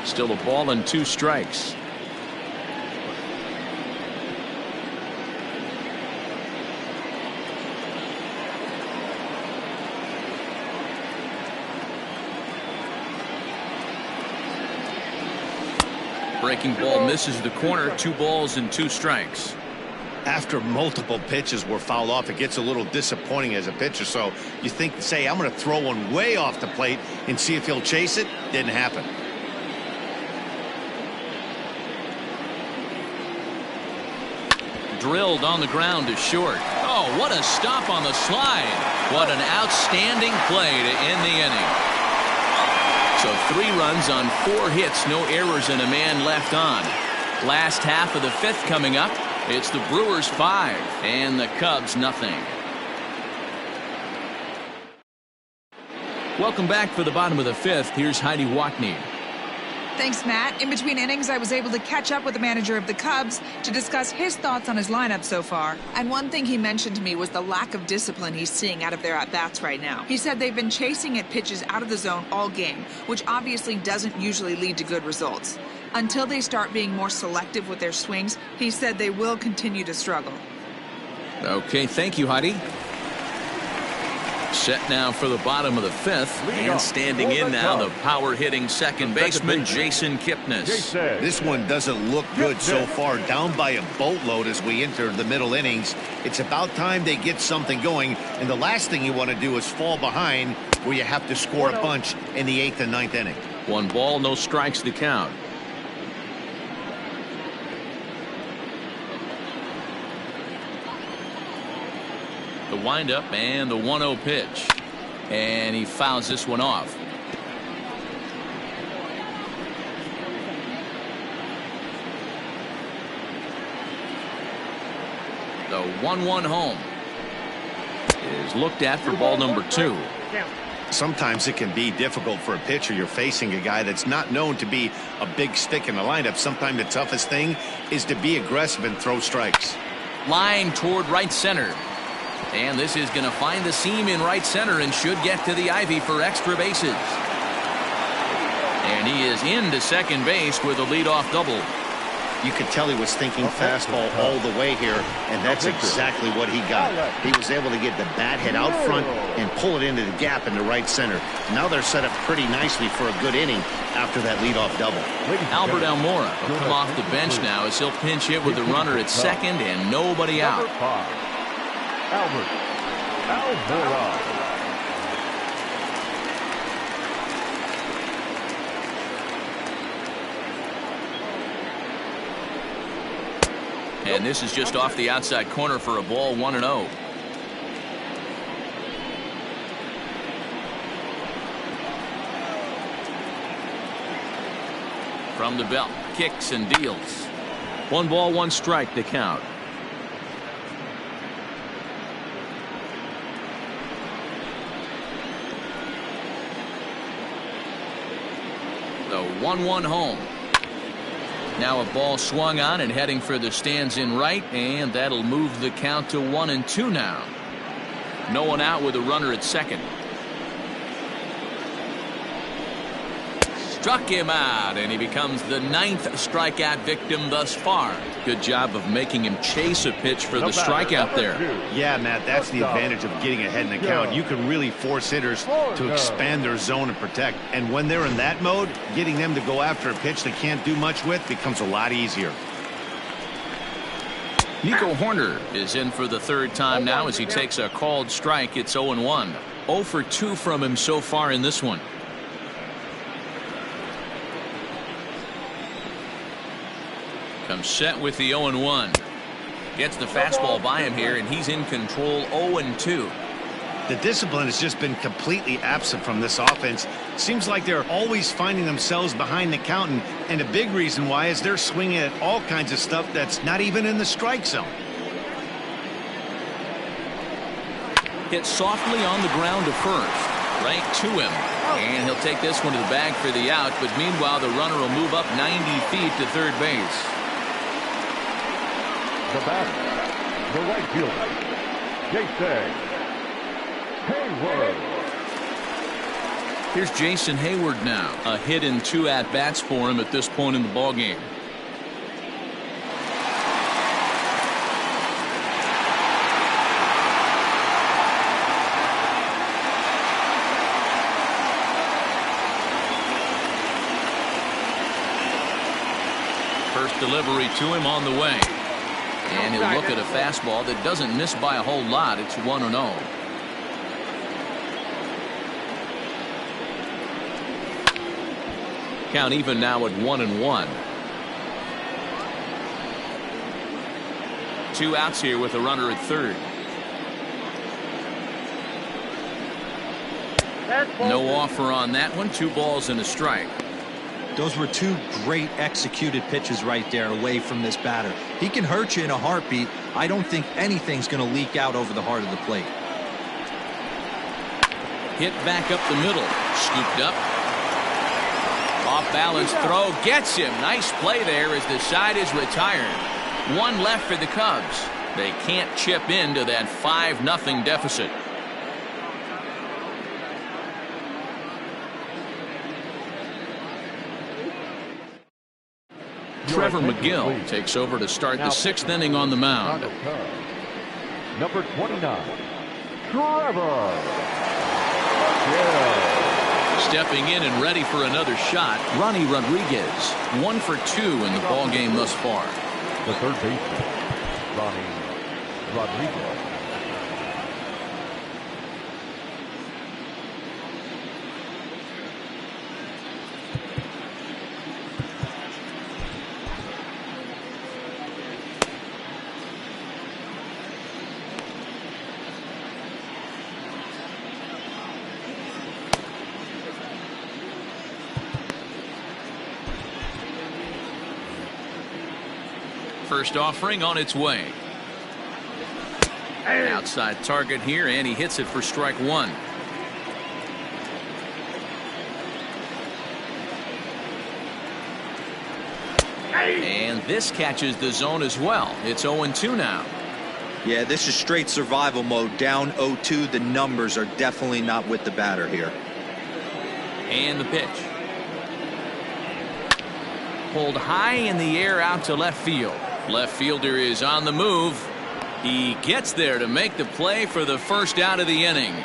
Still a ball and 2 strikes. Breaking ball misses the corner. 2 balls and 2 strikes.
After multiple pitches were fouled off, it gets a little disappointing as a pitcher. So you think, say, I'm going to throw one way off the plate and see if he'll chase it. Didn't happen.
Drilled on the ground to short. Oh, what a stop on the slide. What an outstanding play to end the inning. So 3 runs on 4 hits, no errors, and a man left on. Last half of the 5th coming up. It's the Brewers 5 and the Cubs nothing. Welcome back for the bottom of the 5th. Here's Heidi Watney.
Thanks, Matt. In between innings, I was able to catch up with the manager of the Cubs to discuss his thoughts on his lineup so far. And one thing he mentioned to me was the lack of discipline he's seeing out of their at-bats right now. He said they've been chasing at pitches out of the zone all game, which obviously doesn't usually lead to good results. Until they start being more selective with their swings, he said they will continue to struggle.
Okay, thank you, Heidi. Set now for the bottom of the fifth. And standing in now, the power-hitting second baseman, Jason Kipnis.
This one doesn't look good so far. Down by a boatload as we enter the middle innings. It's about time they get something going. And the last thing you want to do is fall behind where you have to score a bunch in the 8th and 9th inning.
1 ball, no strikes to count. The windup and the 1-0 pitch. And he fouls this one off. The 1-1 home is looked at for ball number 2.
Sometimes it can be difficult for a pitcher. You're facing a guy that's not known to be a big stick in the lineup. Sometimes the toughest thing is to be aggressive and throw strikes.
Line toward right center. And this is going to find the seam in right center and should get to the ivy for extra bases. And he is into second base with a leadoff double.
You could tell he was thinking fastball all the way here, and that's exactly what he got. He was able to get the bat head out front and pull it into the gap in the right center. Now they're set up pretty nicely for a good inning after that leadoff double.
Albert Almora will come off the bench now as he'll pinch hit with the runner at second and nobody out.
Albert Almora.
And this is just off the outside corner for a ball, 1-0. From the belt, kicks and deals. 1 ball, 1 strike to count. The 1-1 home. Now a ball swung on and heading for the stands in right, and that'll move the count to 1-2 now. No one out with a runner at second. Struck him out, and he becomes the 9th strikeout victim thus far. Good job of making him chase a pitch for the strikeout there.
Yeah, Matt, that's the advantage of getting ahead in the count. You can really force hitters to expand their zone and protect. And when they're in that mode, getting them to go after a pitch they can't do much with becomes a lot easier.
Nico Horner is in for the 3rd time now as he takes a called strike. It's 0-1. 0 for 2 from him so far in this one. Comes set with the 0-1. Gets the fastball by him here, and he's in control. 0-2.
The discipline has just been completely absent from this offense. Seems like they're always finding themselves behind the count, and a big reason why is they're swinging at all kinds of stuff that's not even in the strike zone.
Hit softly on the ground to first. Right to him. And he'll take this one to the bag for the out, but meanwhile the runner will move up 90 feet to third base.
The batter, the right fielder, Jason Hayward.
Here's Jason Hayward now. A hit in 2 at-bats for him at this point in the ballgame. First delivery to him on the way. And he'll look at a fastball that doesn't miss by a whole lot. It's 1-0. Count even now at 1-1. 2 outs here with a runner at third. No offer on that one. 2 balls and a strike.
Those were 2 great executed pitches right there away from this batter. He can hurt you in a heartbeat. I don't think anything's going to leak out over the heart of the plate.
Hit back up the middle. Scooped up. Off balance throw. Gets him. Nice play there as the side is retired. 1 left for the Cubs. They can't chip into that 5-0 deficit. Trevor McGill takes over to start the 6th inning on the mound.
Number 29, Trevor McGill.
Stepping in and ready for another shot, Ronnie Rodriguez. 1 for 2 in the ball game thus far.
The third baseman, Ronnie Rodriguez.
First offering on its way. Outside target here, and he hits it for strike 1. And this catches the zone as well. It's 0-2 now.
Yeah, this is straight survival mode. Down 0-2. The numbers are definitely not with the batter here.
And the pitch. Pulled high in the air out to left field. Left fielder is on the move. He gets there to make the play for the first out of the inning.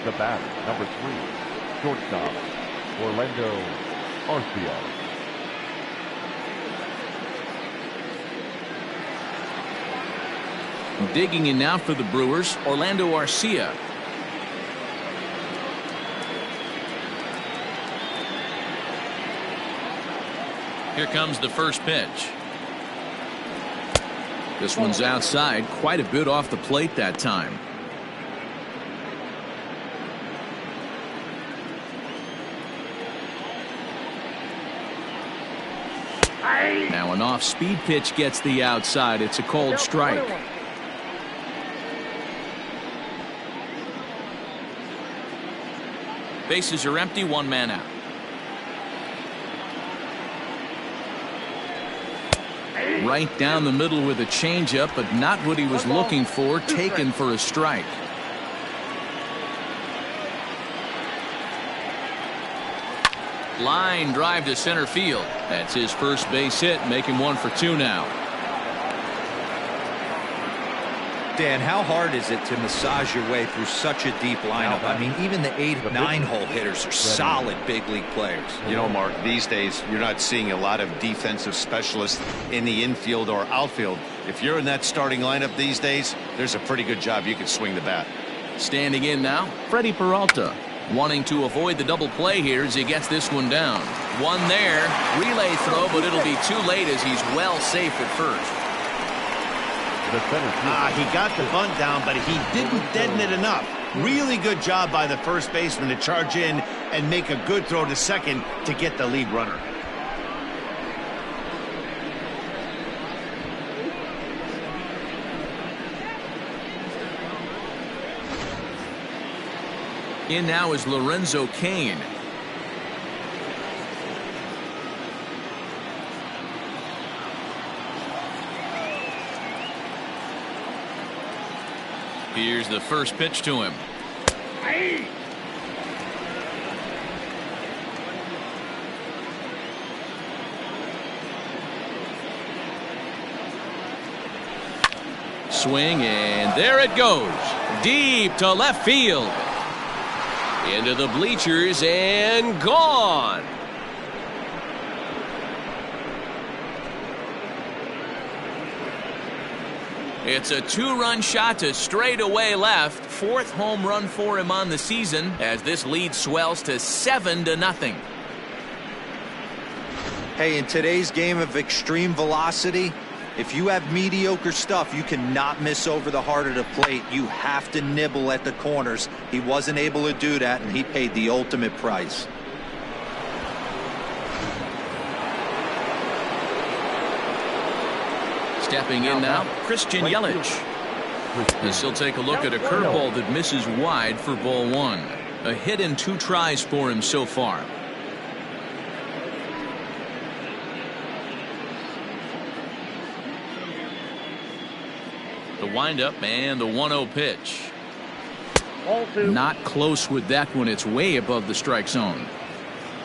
The batter, number 3, shortstop, Orlando Arcia.
Digging in now for the Brewers, Orlando Arcia. Here comes the first pitch. This one's outside, quite a bit off the plate that time. Now an off-speed pitch gets the outside. It's a cold strike. Bases are empty, 1 man out. Right down the middle with a changeup, but not what he was looking for. Taken for a strike. Line drive to center field. That's his first base hit, making 1 for 2 now.
Dan, how hard is it to massage your way through such a deep lineup? I mean, even the 8 and 9 hole hitters are solid big league players.
You know, Mark, these days you're not seeing a lot of defensive specialists in the infield or outfield. If you're in that starting lineup these days, there's a pretty good job you can swing the bat.
Standing in now, Freddie Peralta. Wanting to avoid the double play here as he gets this one down. One there. Relay throw, but it'll be too late as he's well safe at first.
He got the bunt down, but he didn't deaden it enough. Really good job by the first baseman to charge in and make a good throw to second to get the lead runner.
In now is Lorenzo Cain. Here's the first pitch to him. Swing, and there it goes. Deep to left field. Into the bleachers and gone. It's a 2-run shot to straightaway left. 4th home run for him on the season as this lead swells to 7-0.
Hey, in today's game of extreme velocity, if you have mediocre stuff, you cannot miss over the heart of the plate. You have to nibble at the corners. He wasn't able to do that, and he paid the ultimate price.
Stepping in now, Christian Yelich. As he'll take a look at a curveball that misses wide for ball 1. A hit in 2 tries for him so far. The windup and the 1-0 pitch. Not close with that one. It's way above the strike zone.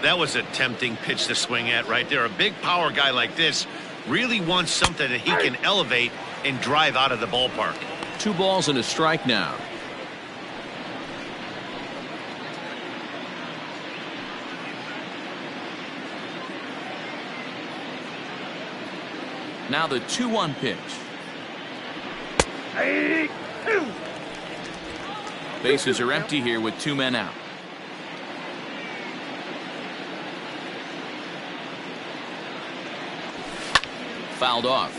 That was a tempting pitch to swing at right there. A big power guy like this really wants something that he can elevate and drive out of the ballpark.
2 balls and a strike now. Now the 2-1 pitch. Bases are empty here with 2 men out. Fouled off.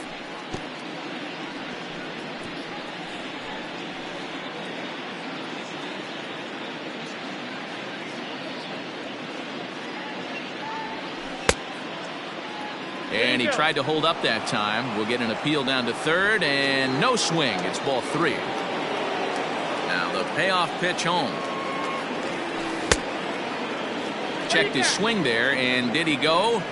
And he tried to hold up that time. We'll get an appeal down to third, and no swing. It's ball 3. Now the payoff pitch home. Checked his swing there, and did he go?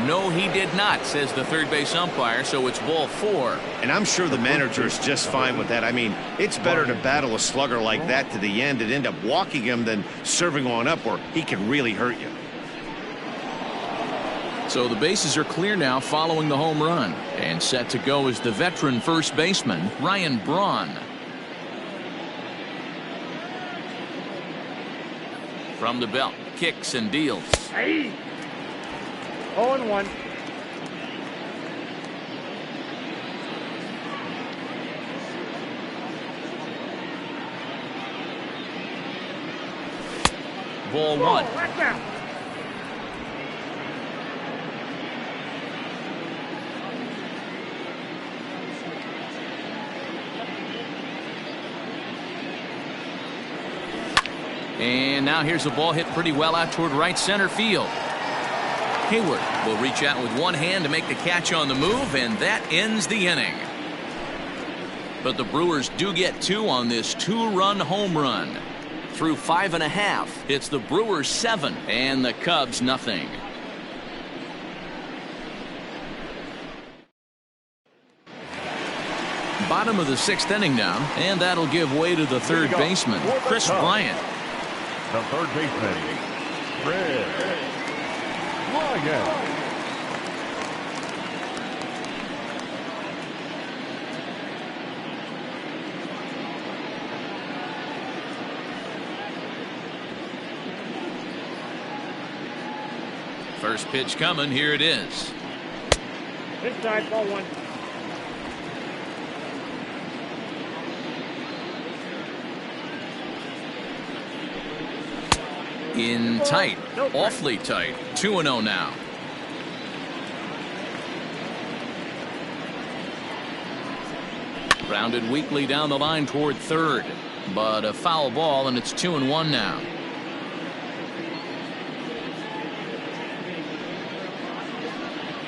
No, he did not, says the third base umpire, so it's ball 4.
And I'm sure the manager is just fine with that. I mean, it's better to battle a slugger like that to the end and end up walking him than serving on up where he can really hurt you.
So the bases are clear now following the home run. And set to go is the veteran first baseman, Ryan Braun. From the belt, kicks and deals.
0-1.
Ball 1.
Back down.
And now here's a ball hit pretty well out toward right center field. Hayward will reach out with one hand to make the catch on the move, and that ends the inning. But the Brewers do get 2 on this 2-run home run. Through 5.5, it's the Brewers 7 and the Cubs nothing. Bottom of the 6th inning now, and that'll give way to the third baseman, Chris Bryant.
The third baseman, Chris Bryant.
First pitch coming. Here it is.
Inside, ball 1.
In tight, awfully tight. 2-0 now. Grounded weakly down the line toward third, but a foul ball, and it's 2-1 now.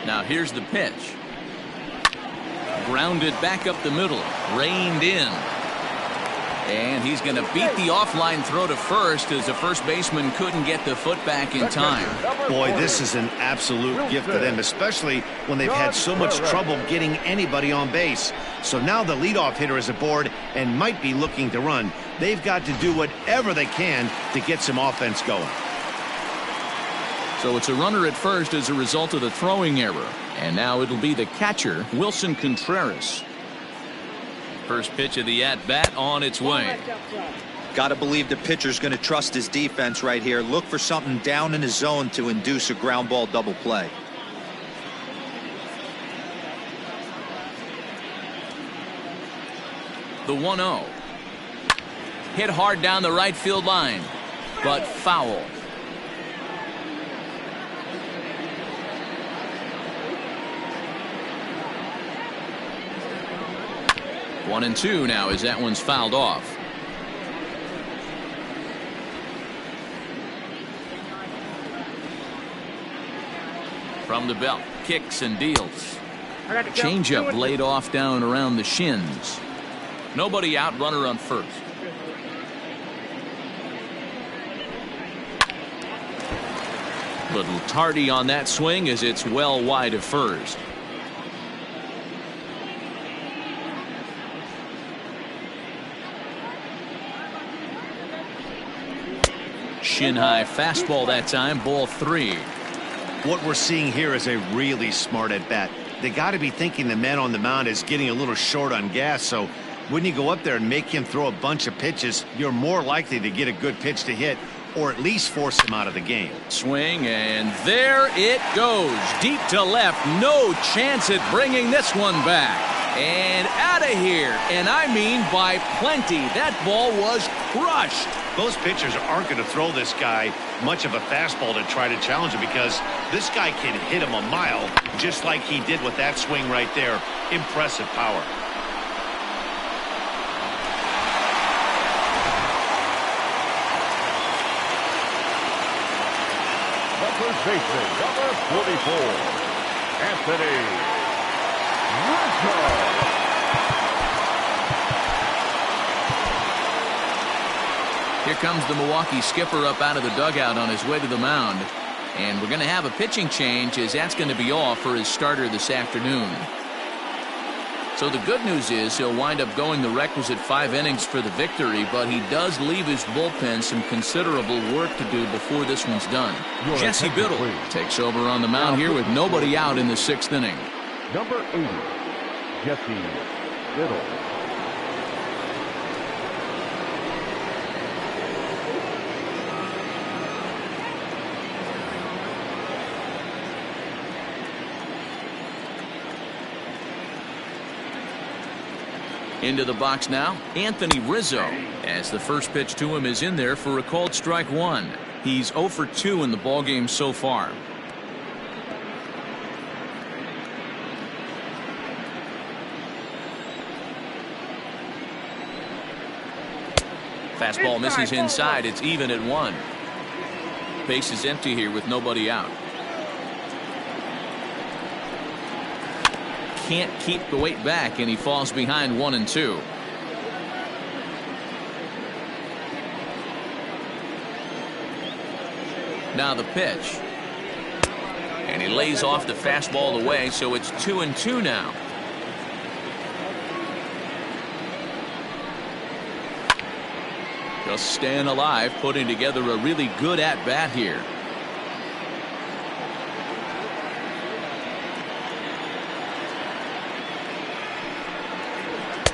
Now here's the pitch. Grounded back up the middle, reined in. And he's going to beat the offline throw to first as the first baseman couldn't get the foot back in time.
Boy, this is an absolute gift to them, especially when they've had so much trouble getting anybody on base. So now the leadoff hitter is aboard and might be looking to run. They've got to do whatever they can to get some offense going.
So it's a runner at first as a result of the throwing error. And now it'll be the catcher, Wilson Contreras. First pitch of the at-bat on its way.
Got to believe the pitcher's going to trust his defense right here. Look for something down in his zone to induce a ground ball double play.
The 1-0. Hit hard down the right field line, but foul. One and 2 now as that one's fouled off. From the belt, kicks and deals. Changeup laid off down around the shins. Nobody out, runner on first. Little tardy on that swing as it's well wide of first. Chin-high fastball that time, ball 3.
What we're seeing here is a really smart at-bat. They got to be thinking the man on the mound is getting a little short on gas, so when you go up there and make him throw a bunch of pitches, you're more likely to get a good pitch to hit or at least force him out of the game.
Swing, and there it goes. Deep to left. No chance at bringing this one back. And out of here. And I mean by plenty. That ball was crushed.
Those pitchers aren't going to throw this guy much of a fastball to try to challenge him because this guy can hit him a mile just like he did with that swing right there. Impressive power.
First baseman, number 44, Anthony Rizzo.
Here comes the Milwaukee skipper up out of the dugout on his way to the mound. And we're going to have a pitching change, as that's going to be all for his starter this afternoon. So the good news is he'll wind up going the requisite 5 innings for the victory, but he does leave his bullpen some considerable work to do before this one's done. Jesse Biddle takes over on the mound here with nobody out in the 6th inning.
Number 80, Jesse Biddle.
Into the box now, Anthony Rizzo, as the first pitch to him is in there for a called strike 1. He's 0 for 2 in the ballgame so far. Fastball misses inside. It's even at 1. Base is empty here with nobody out. Can't keep the weight back, and he falls behind 1 and 2. Now the pitch, and he lays off the fastball away, so it's 2 and 2 now. Just staying alive, putting together a really good at bat here.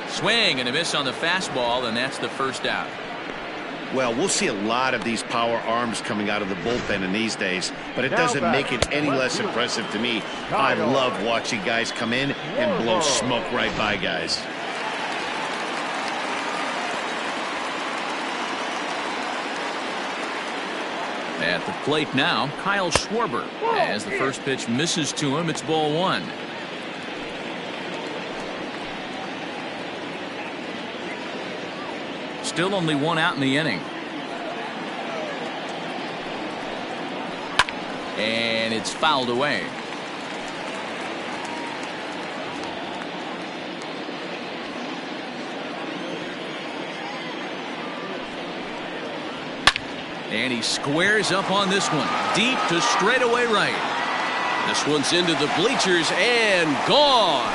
Swing and a miss on the fastball, and that's the first out.
Well, we'll see a lot of these power arms coming out of the bullpen in these days, but it doesn't make it any less impressive to me. I love watching guys come in and blow smoke right by guys.
At the plate now, Kyle Schwarber. As the first pitch misses to him, it's ball 1. Still only 1 out in the inning. And it's fouled away. And he squares up on this one. Deep to straightaway right. This one's into the bleachers and gone.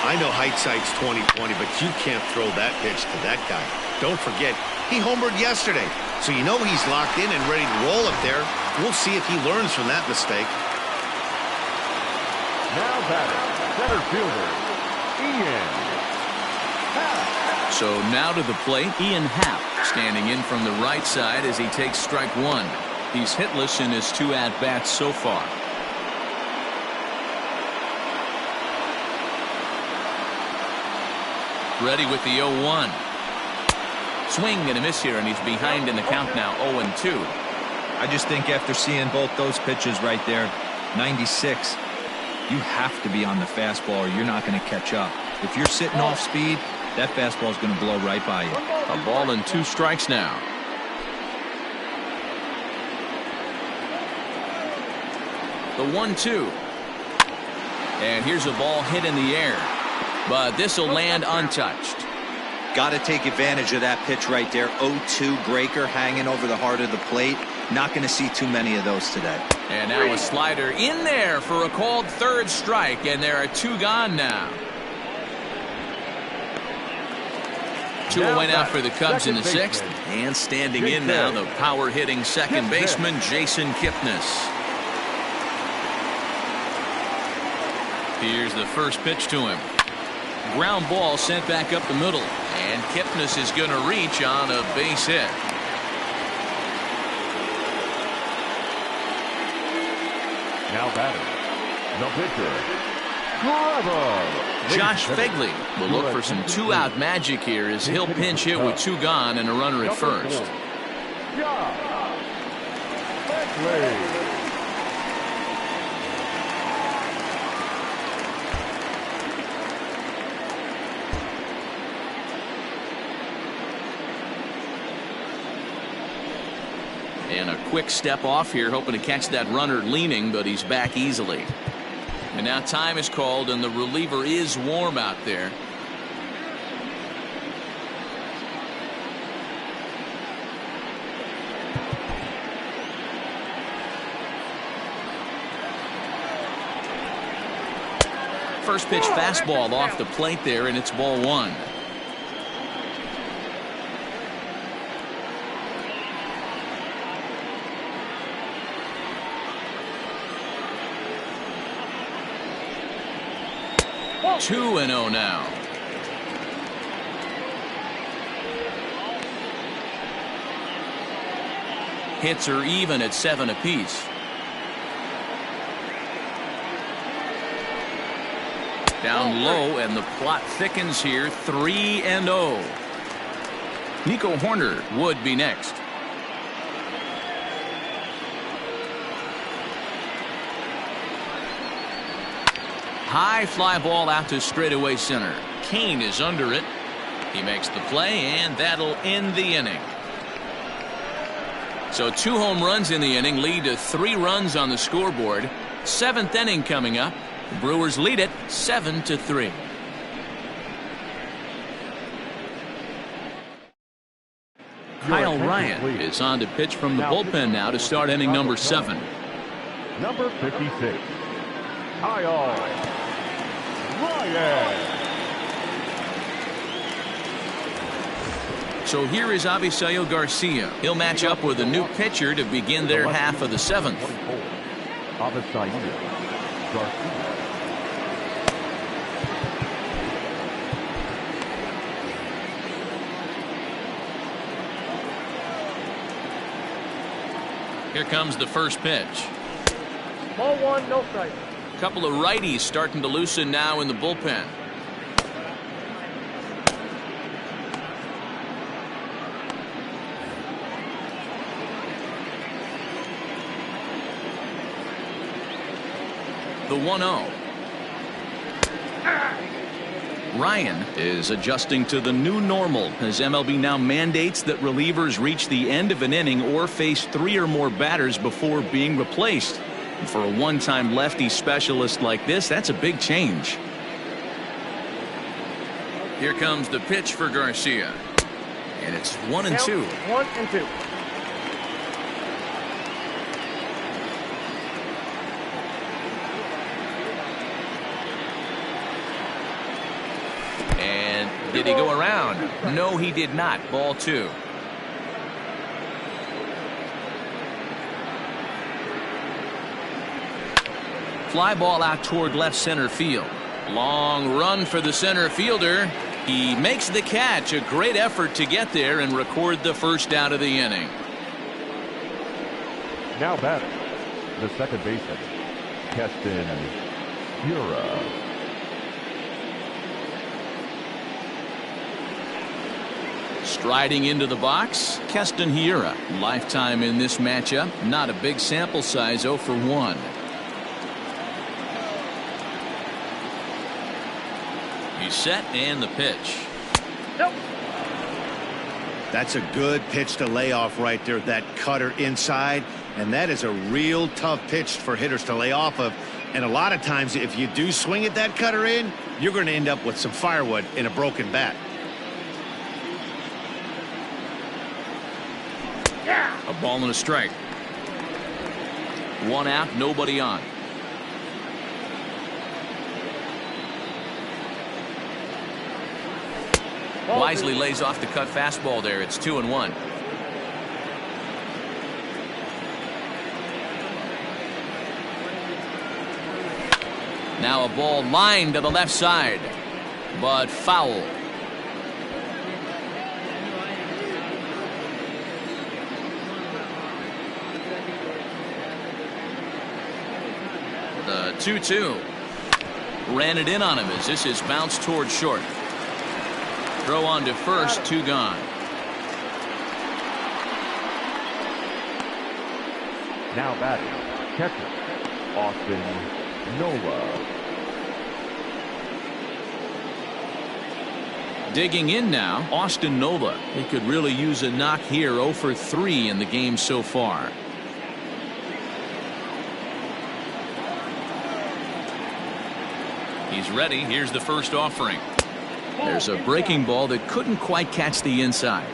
I know hindsight's 20/20, but you can't throw that pitch to that guy. Don't forget, he homered yesterday, so you know he's locked in and ready to roll up there. We'll see if he learns from that mistake.
Now batting, center fielder, Ian Happ.
So now to the plate, Ian Happ, standing in from the right side as he takes strike 1. He's hitless in his 2 at-bats so far. Ready with the 0-1. Swing and a miss here, and he's behind in the count now, 0-2.
I just think after seeing both those pitches right there, 96, you have to be on the fastball or you're not going to catch up. If you're sitting off speed, that fastball is going to blow right by you.
A ball and 2 strikes now. The 1-2. And here's a ball hit in the air. But this will land untouched.
Got to take advantage of that pitch right there. 0-2 breaker hanging over the heart of the plate. Not going to see too many of those today.
And now a slider in there for a called 3rd strike, and there are 2 gone now. Two away now for the Cubs in the sixth. And standing in now, the power-hitting second baseman, Jason Kipnis. Here's the first pitch to him. Ground ball sent back up the middle. And Kipnis is going to reach on a base hit.
Now batting, the pitcher,
Josh Fegley will look for some two-out magic here as he'll pinch hit with two gone and a runner at first. And a quick step off here, hoping to catch that runner leaning, but he's back easily. And now time is called, and the reliever is warm out there. First pitch fastball off the plate there, and it's ball one. Two and 0 now. Hits are even at 7 apiece. Down low, and the plot thickens here. 3 and 0. Nico Horner would be next. High fly ball out to straightaway center. Kane is under it. He makes the play, and that'll end the inning. So 2 home runs in the inning lead to 3 runs on the scoreboard. 7th inning coming up. The Brewers lead it 7-3. Kyle Ryan is on to pitch from the bullpen now to start inning number 7.
Number 56, Kyle Ryan.
So here is Avisail Garcia. He'll match up with a new pitcher to begin their half of the 7th.
Avisail Garcia.
Here comes the first pitch.
Ball one, no strike.
Couple of righties starting to loosen now in the bullpen. The 1-0. Ryan is adjusting to the new normal as MLB now mandates that relievers reach the end of an inning or face 3 or more batters before being replaced. And for a one-time lefty specialist like this, that's a big change. Here comes the pitch for Garcia. And it's 1-2.
1-2.
And did he go around? No, he did not. Ball 2. Fly ball out toward left center field. Long run for the center fielder. He makes the catch. A great effort to get there and record the first out of the inning.
Now batting, the second baseman, Keston Hiura.
Striding into the box, Keston Hiura. Lifetime in this matchup. Not a big sample size, 0 for 1. He's set, and the pitch.
Nope.
That's a good pitch to lay off right there. That cutter inside. And that is a real tough pitch for hitters to lay off of. And a lot of times, if you do swing at that cutter in, you're going to end up with some firewood in a broken bat.
A ball and a strike. 1 out, nobody on. Wisely lays off the cut fastball there. It's 2-1. Now a ball lined to the left side, but foul. The 2-2. Ran it in on him as this is bounced towards short. Throw on to first, 2 gone.
Now batting, catcher, Austin Nola.
Digging in now, Austin Nola. He could really use a knock here. 0 for 3 in the game so far. He's ready. Here's the first offering. There's a breaking ball that couldn't quite catch the inside.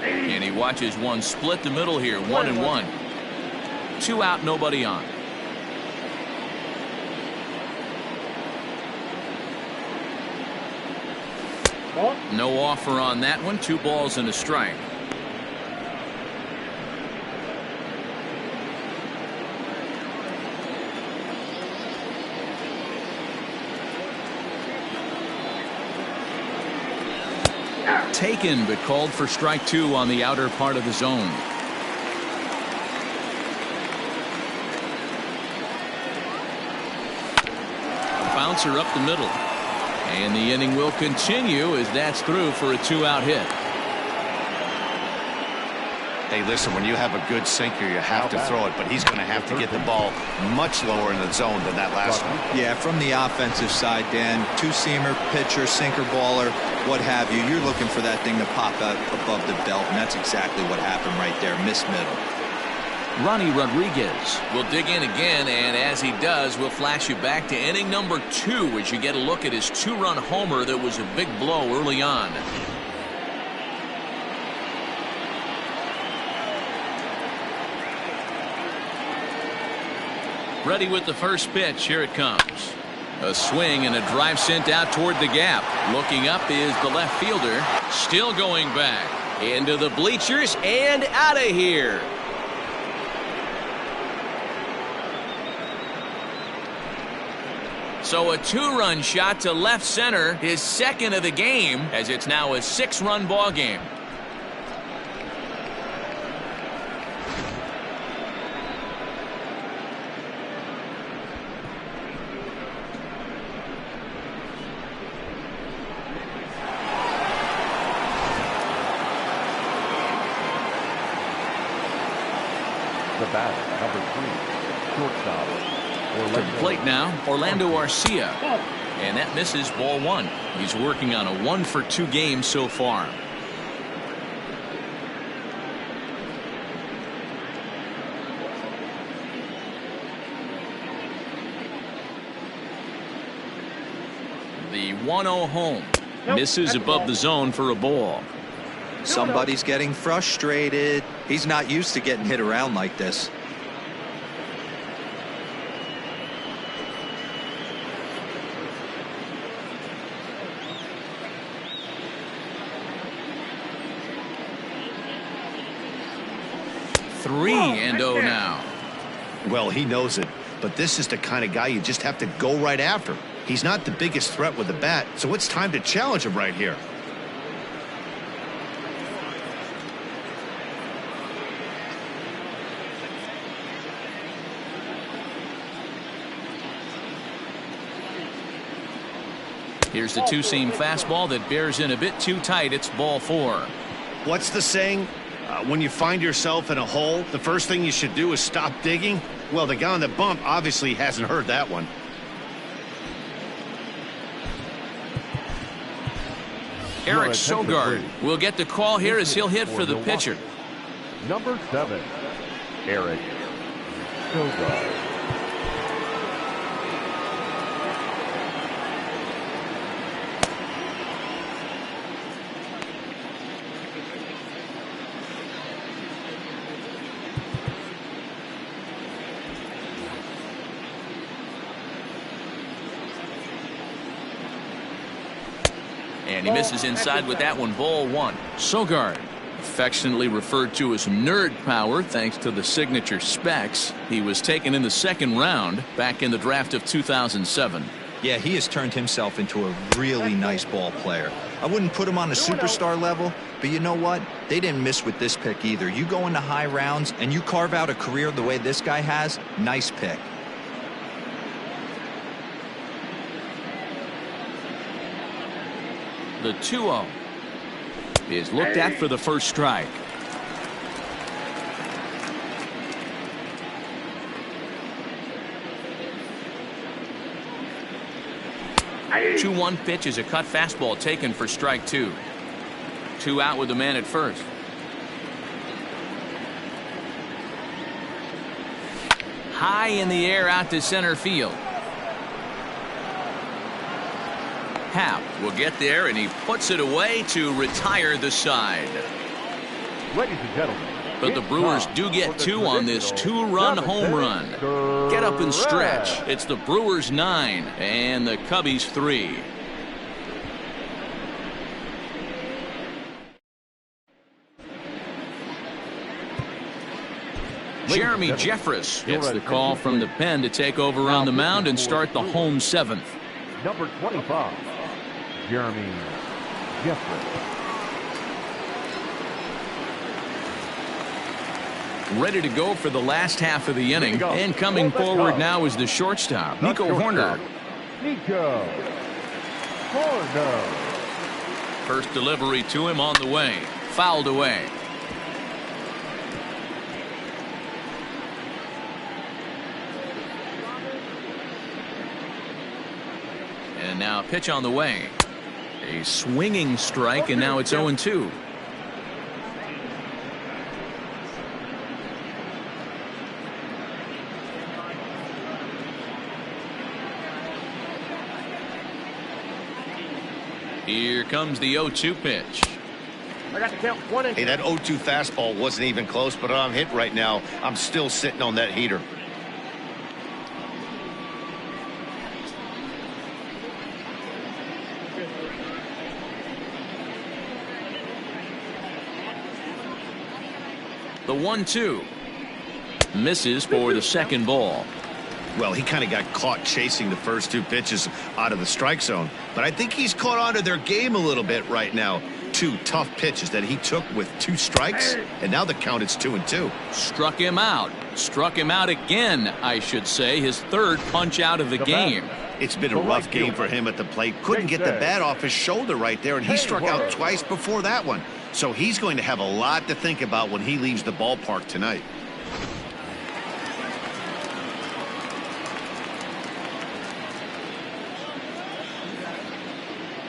And he watches one split the middle here. 1-1. 2 out, nobody on. No offer on that one. 2 balls and a strike. Taken, but called for strike 2 on the outer part of the zone. Bouncer up the middle. And the inning will continue as that's through for a 2-out hit.
Hey, listen, when you have a good sinker, you have to throw it, but he's going to have to get the ball much lower in the zone than that last one.
Yeah, from the offensive side, Dan, 2-seamer, pitcher, sinker baller, what have you. You're looking for that thing to pop out above the belt, and that's exactly what happened right there. Miss middle.
Ronnie Rodriguez will dig in again, and as he does, we'll flash you back to inning number 2 as you get a look at his 2-run homer that was a big blow early on. Ready with the first pitch. Here it comes. A swing and a drive sent out toward the gap. Looking up is the left fielder. Still going back. Into the bleachers and out of here. So a 2-run shot to left center, his second of the game, as it's now a 6-run ball game.
The batter, number 3, shortstop.
To the plate now, Orlando Arcia. And that misses, ball 1. He's working on a 1 for 2 game so far. The 1-0 home. Misses above the zone for a ball.
Somebody's getting frustrated. He's not used to getting hit around like this.
Three and 0 now.
Well, he knows it, but this is the kind of guy you just have to go right after. He's not the biggest threat with the bat, so it's time to challenge him right here.
Here's the 2-seam fastball that bears in a bit too tight. It's ball 4.
What's the saying? When you find yourself in a hole, the first thing you should do is stop digging. Well, the guy on the bump obviously hasn't heard that one.
Eric Sogard will get the call here as he'll hit for the pitcher.
Number 7, Eric Sogard.
And he misses inside with that one. Ball 1.
Sogard, affectionately referred to as nerd power thanks to the signature specs. He was taken in the second round back in the draft of 2007.
Yeah, he has turned himself into a really nice ball player. I wouldn't put him on a superstar level, but you know what? They didn't miss with this pick either. You go into high rounds and you carve out a career the way this guy has, nice pick.
The 2-0 is looked at for the first strike.
The 2-1 pitch is a cut fastball taken for strike 2. 2 out with the man at first. High in the air out to center field. Happ will get there, and he puts it away to retire the side.
Ladies and gentlemen,
But the Brewers do get 2 on this 2-run home run. Get up and stretch. It's the Brewers 9 and the Cubbies 3. Jeremy Jeffress gets the call from the pen to take over on the mound and start the home 7th.
number 25, Jeremy Jeffress.
Ready to go for the last half of the inning. And coming forward now is the shortstop, Nico Horner.
Nico Horner.
First delivery to him on the way. Fouled away. And now pitch on the way. A swinging strike, and now it's 0-2. Here comes the 0-2 pitch.
I got to count 1 and 2.
Hey, that 0-2 fastball wasn't even close, but I'm hit right now. I'm still sitting on that heater.
The 1-2 misses for the second ball.
Well, he kind of got caught chasing the first 2 pitches out of the strike zone. But I think he's caught on to their game a little bit right now. 2 tough pitches that he took with 2 strikes, and now the count is 2-2.
Struck him out. Struck him out again, I should say. His 3rd punch out of the game.
It's been a rough game for him at the plate. Couldn't get the bat off his shoulder right there, and he struck out twice before that one. So he's going to have a lot to think about when he leaves the ballpark tonight.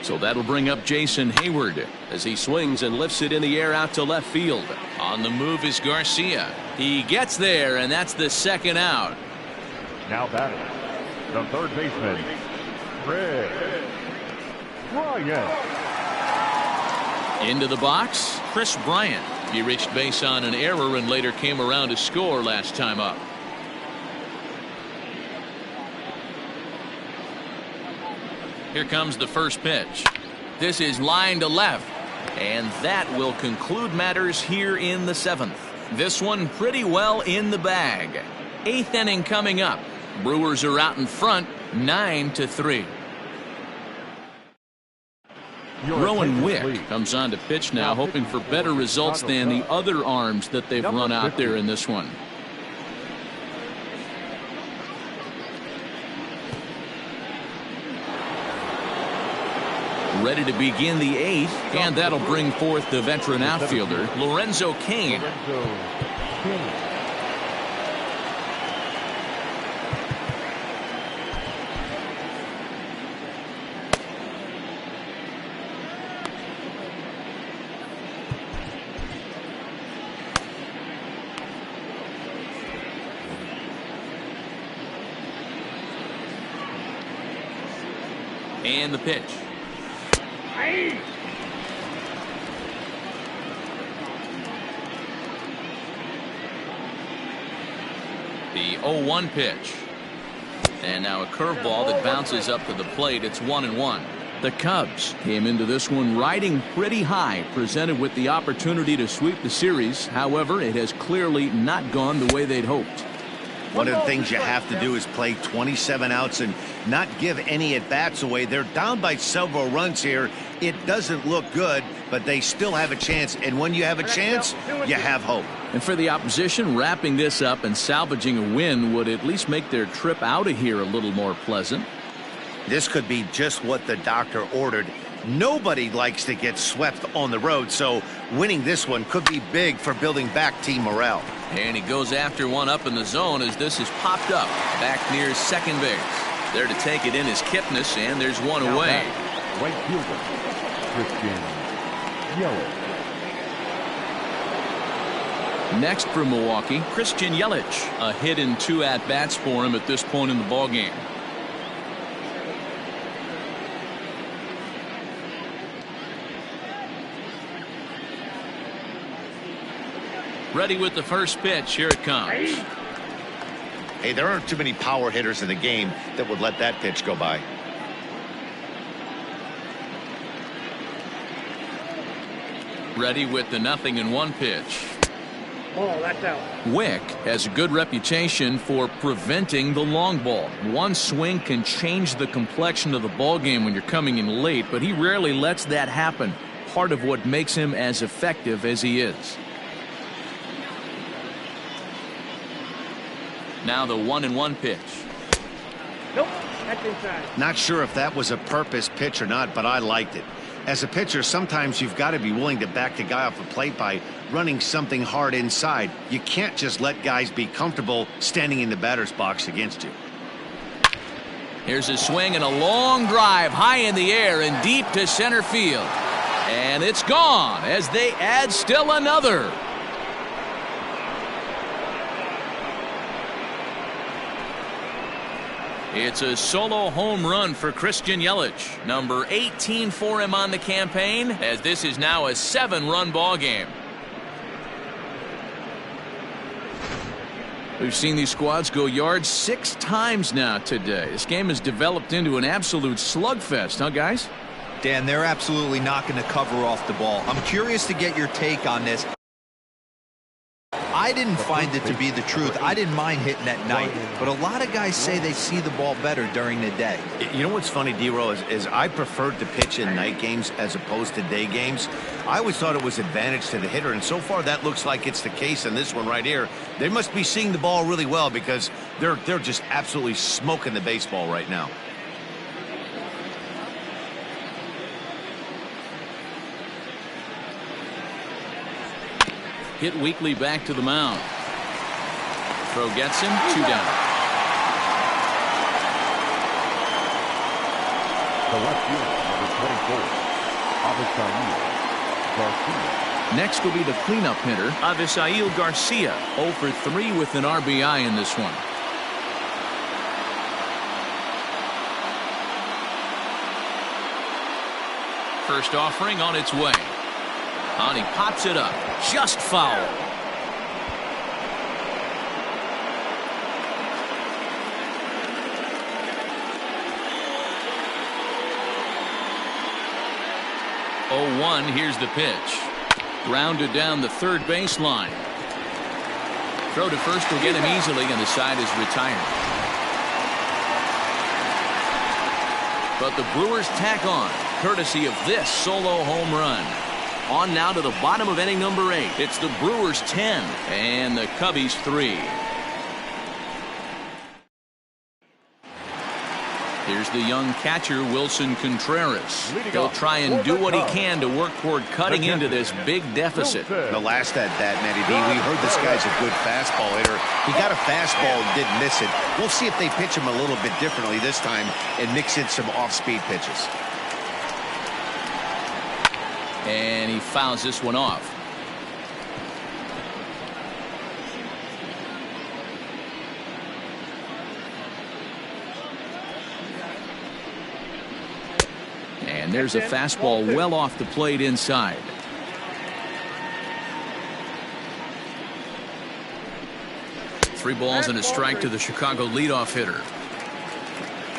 So that'll bring up Jason Hayward as he swings and lifts it in the air out to left field. On the move is Garcia. He gets there, and that's the 2nd out.
Now batting, the third baseman, Chris Bryant.
Into the box, Chris Bryant. He reached base on an error and later came around to score last time up. Here comes the first pitch. This is line to left. And that will conclude matters here in the 7th. This one pretty well in the bag. 8th inning coming up. Brewers are out in front, 9-3. Rowan Wick comes on to pitch now, hoping for better results than the other arms that they've run out there in this one. Ready to begin the 8th, and that'll bring forth the veteran outfielder, Lorenzo Cain. And the pitch. The 0-1 pitch. And now a curveball that bounces up to the plate. It's 1-1. The Cubs came into this one riding pretty high, presented with the opportunity to sweep the series. However, it has clearly not gone the way they'd hoped.
One of the things you have to do is play 27 outs and not give any at-bats away. They're down by several runs here. It doesn't look good, but they still have a chance. And when you have a chance, you have hope.
And for the opposition, wrapping this up and salvaging a win would at least make their trip out of here a little more pleasant.
This could be just what the doctor ordered. Nobody likes to get swept on the road, so winning this one could be big for building back team morale.
And he goes after one up in the zone as this is popped up back near second base. There to take it in is Kipnis, and there's one away.
Right fielder, Christian Yelich.
Next for Milwaukee, Christian Yelich. A hit and 2 at-bats for him at this point in the ballgame. Ready with the first pitch. Here it comes.
Hey, there aren't too many power hitters in the game that would let that pitch go by.
Ready with the 0-1 pitch.
Oh, that's out.
Wick has a good reputation for preventing the long ball. One swing can change the complexion of the ball game when you're coming in late, but he rarely lets that happen. Part of what makes him as effective as he is. Now the 1-1 pitch.
Nope, that's inside.
Not sure if that was a purpose pitch or not, but I liked it. As a pitcher, sometimes you've got to be willing to back the guy off the plate by running something hard inside. You can't just let guys be comfortable standing in the batter's box against you.
Here's a swing and a long drive high in the air and deep to center field. And it's gone as they add still another. It's a solo home run for Christian Yelich, number 18 for him on the campaign, as this is now a 7-run ball game. We've seen these squads go yards 6 times now today. This game has developed into an absolute slugfest, huh, guys?
Dan, they're absolutely not going to cover off the ball. I'm curious to get your take on this. I didn't find it to be the truth. I didn't mind hitting at night, but a lot of guys say they see the ball better during the day.
You know what's funny, D-Row, is I preferred to pitch in night games as opposed to day games. I always thought it was advantage to the hitter, and so far that looks like it's the case in this one right here. They must be seeing the ball really well because they're just absolutely smoking the baseball right now.
Hit weakly back to the mound. Throw gets him, 2 down.
The left fielder, number 24, Avisail Garcia.
Next will be the cleanup hitter, Avisail Garcia, 0 for 3 with an RBI in this one. First offering on its way. And he pops it up. Just foul. Oh, 1, here's the pitch. Grounded down the third baseline. Throw to first will get him easily, and the side is retired. But the Brewers tack on, courtesy of this solo home run. On now to the bottom of inning number 8. It's the Brewers 10 and the Cubbies 3. Here's the young catcher, Wilson Contreras. He'll try and do what he can to work toward cutting into this big deficit.
The last at that, Matty D, we heard this guy's a good fastball hitter. He got a fastball and didn't miss it. We'll see if they pitch him a little bit differently this time and mix in some off-speed pitches.
And he fouls this one off. And there's a fastball well off the plate inside. Three balls and a strike to the Chicago leadoff hitter.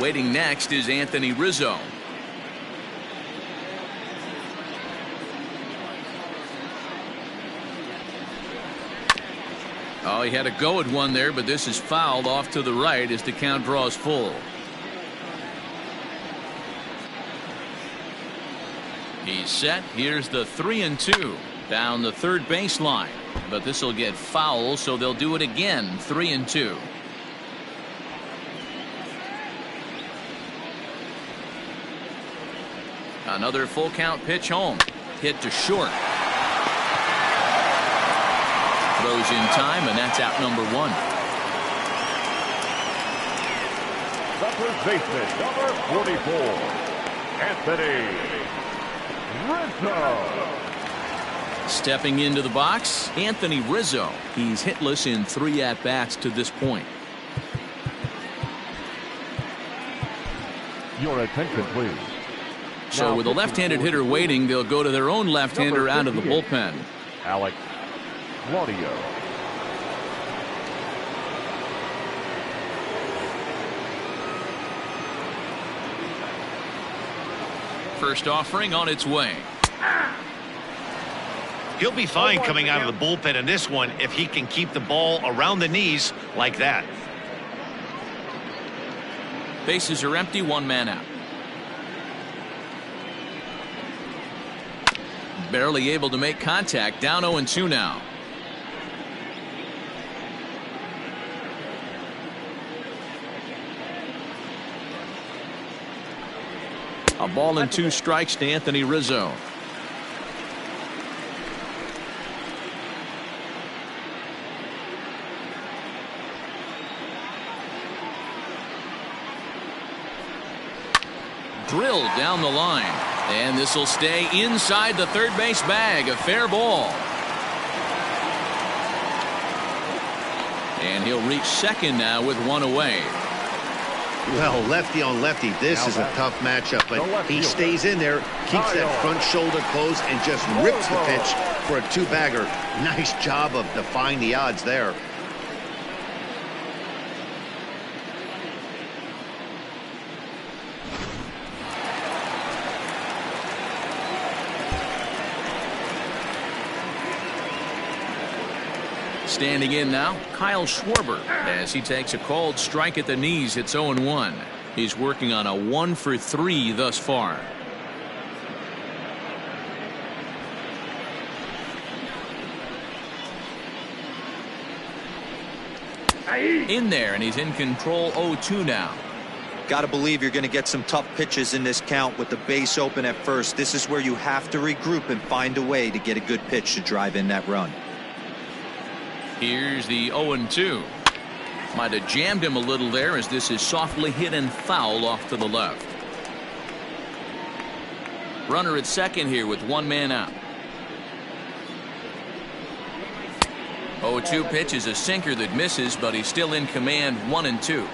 Waiting next is Anthony Rizzo.
Oh, he had a go at one there, but this is fouled off to the right as the count draws full. He's set. Here's the 3-2 down the third baseline, but this will get foul, so they'll do it again. 3-2. Another full count pitch home. Hit to short. Throws in time, and that's out number 1.
The first baseman, number 44, Anthony Rizzo.
Stepping into the box, Anthony Rizzo. He's hitless in 3 at-bats to this point.
Your attention, please.
So
Now,
with a left-handed hitter waiting, they'll go to their own left-hander out of the bullpen.
Alex Claudio.
First offering on its way.
He'll be fine coming out of the bullpen in this one if he can keep the ball around the knees like that.
Bases are empty, 1 man out. Barely able to make contact, down 0-2 now. A ball and 2 strikes to Anthony Rizzo. Drilled down the line. And this will stay inside the third base bag. A fair ball. And he'll reach second now with 1 away.
Well, lefty on lefty, this is a tough matchup, but he stays in there, keeps that front shoulder closed, and just rips the pitch for a 2-bagger. Nice job of defying the odds there.
Standing in now, Kyle Schwarber, as he takes a called strike at the knees. It's 0-1. He's working on a 1-for-3 thus far. In there, and he's in control. 0-2 now.
Got to believe you're going to get some tough pitches in this count with the base open at first. This is where you have to regroup and find a way to get a good pitch to drive in that run.
Here's the 0-2. Might have jammed him a little there as this is softly hit and foul off to the left. Runner at second here with 1 man out. 0-2 pitch is a sinker that misses, but he's still in command. 1-2.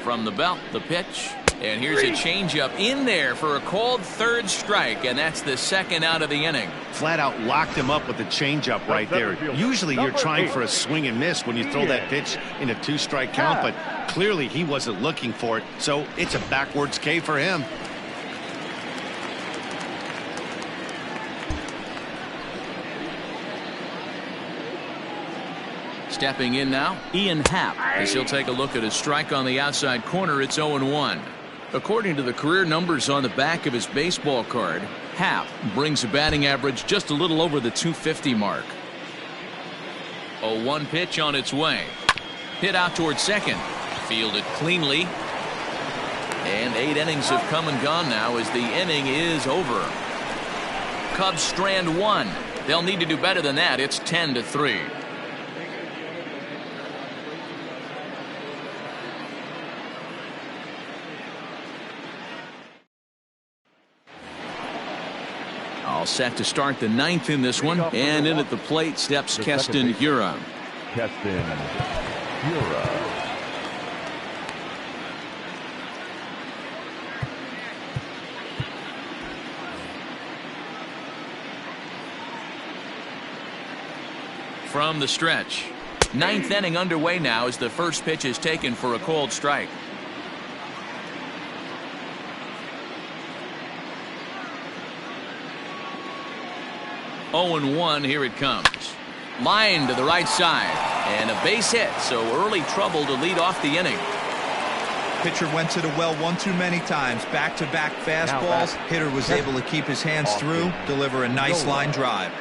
From the belt, the pitch. And here's a changeup in there for a called 3rd strike, and that's the 2nd out of the inning.
Flat out locked him up with the changeup right there. Usually you're trying for a swing and miss when you throw that pitch in a 2-strike count, but clearly he wasn't looking for it, so it's a backwards K for him.
Stepping in now, Ian Happ, as he'll take a look at a strike on the outside corner. It's 0-1. According to the career numbers on the back of his baseball card, Happ brings a batting average just a little over the 250 mark. 0-1 pitch on its way. Hit out towards second. Fielded cleanly. And 8 innings have come and gone now as the inning is over. Cubs strand 1. They'll need to do better than that. It's 10-3. All set to start the 9th in this one, and in at the plate steps Keston Hiura.
Keston Hiura.
From the stretch. 9th inning underway now as the first pitch is taken for a called strike.
0-1, here it comes. Line to the right side, and a base hit, so early trouble to lead off the inning.
Pitcher went to the well one too many times. Back-to-back fastballs. Hitter was able to keep his hands through, deliver a nice line drive.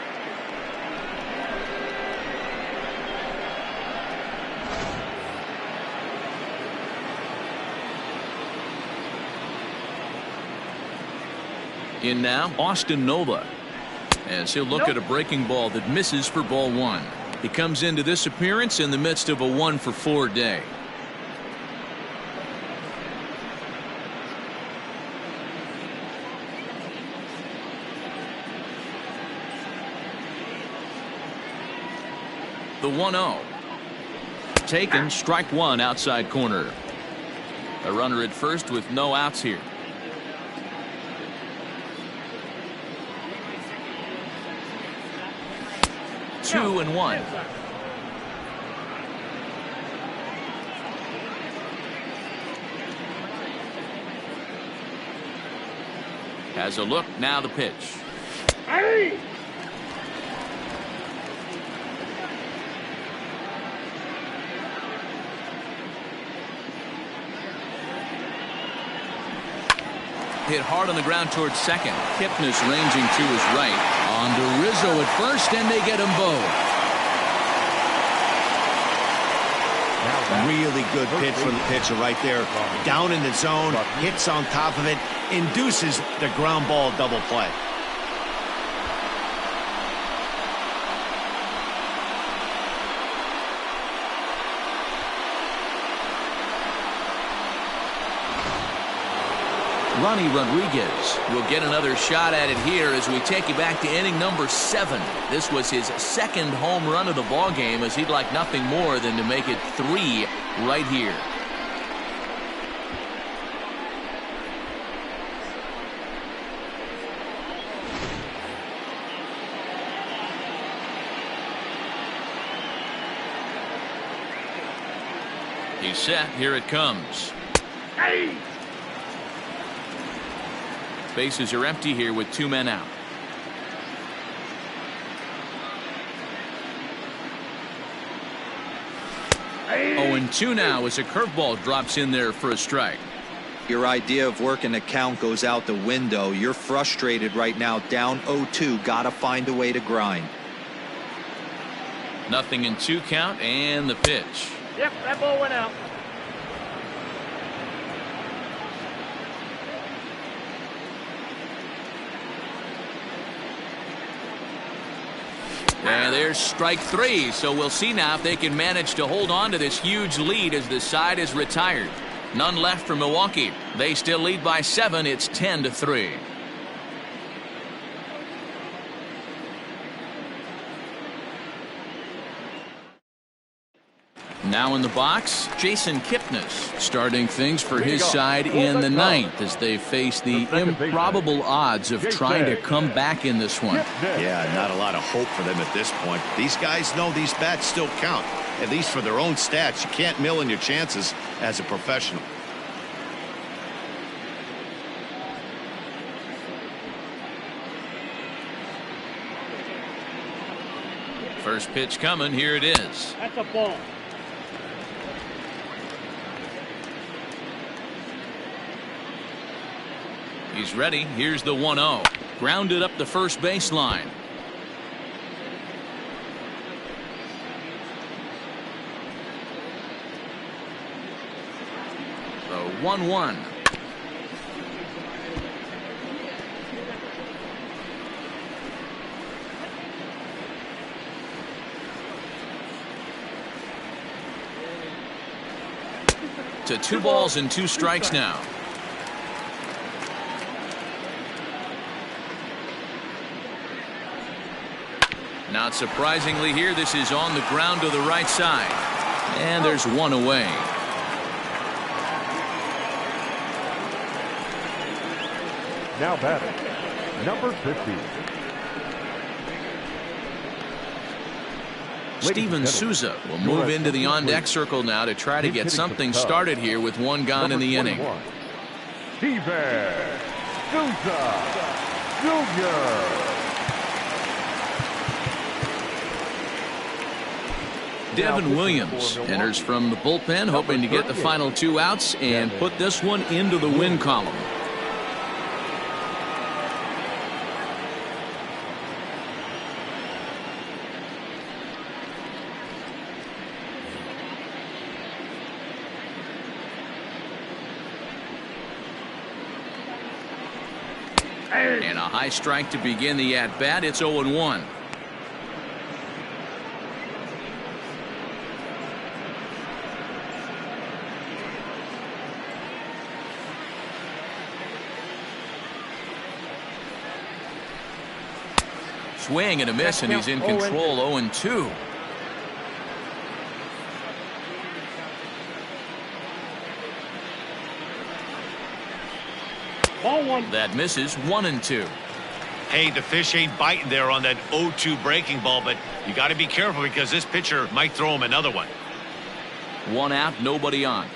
In now, Austin Nova, as he'll look at a breaking ball that misses for ball one. He comes into this appearance in the midst of a 1-for-4 day. The 1-0. Taken, strike one, outside corner. A runner at first with no outs here. 2-1. Has a look, now the pitch.
Hey!
Hit hard on the ground towards second. Kipnis ranging to his right. On to Rizzo at first, and they get them both.
Really good pitch from the pitcher right there. Down in the zone, hits on top of it, induces the ground ball double play.
Ronnie Rodriguez will get another shot at it here as we take you back to inning number 7. This was his second home run of the ball game, as he'd like nothing more than to make it 3 right here. He's set. Here it comes.
Hey!
Bases are empty here with 2 men out.
Hey!
0-2 now as a curveball drops in there for a strike.
Your idea of working the count goes out the window. You're frustrated right now, down 0-2. Got to find a way to grind.
Nothing in 2 count, and the pitch.
Yep, that ball went out.
And there's strike 3, so we'll see now if they can manage to hold on to this huge lead as the side is retired. None left for Milwaukee. They still lead by 7. It's 10-3. Now in the box, Jason Kipnis starting things for his side in the 9th as they face the improbable odds of trying to come back in this one.
Yeah, not a lot of hope for them at this point. These guys know these bats still count, at least for their own stats. You can't mill in your chances as a professional.
First pitch coming, here it is.
That's a ball.
He's ready. Here's the 1-0. Grounded up the first baseline. The 1-1. To 2 balls and 2 strikes now. Not surprisingly here, this is on the ground to the right side. And there's 1 away.
Now batting, number 50.
Steven Souza will move into the on-deck circle now to try to get something started here with 1 gone in the inning.
Steven Souza Jr.
Devin Williams enters from the bullpen, hoping to get the final 2 outs and put this one into the win column. And a high strike to begin the at-bat. It's 0-1. Swing and a miss, and he's in control. 0-2.
Ball 1.
That misses. 1-2.
Hey, the fish ain't biting there on that 0-2 breaking ball, but you got to be careful because this pitcher might throw him another one.
1 out, nobody on.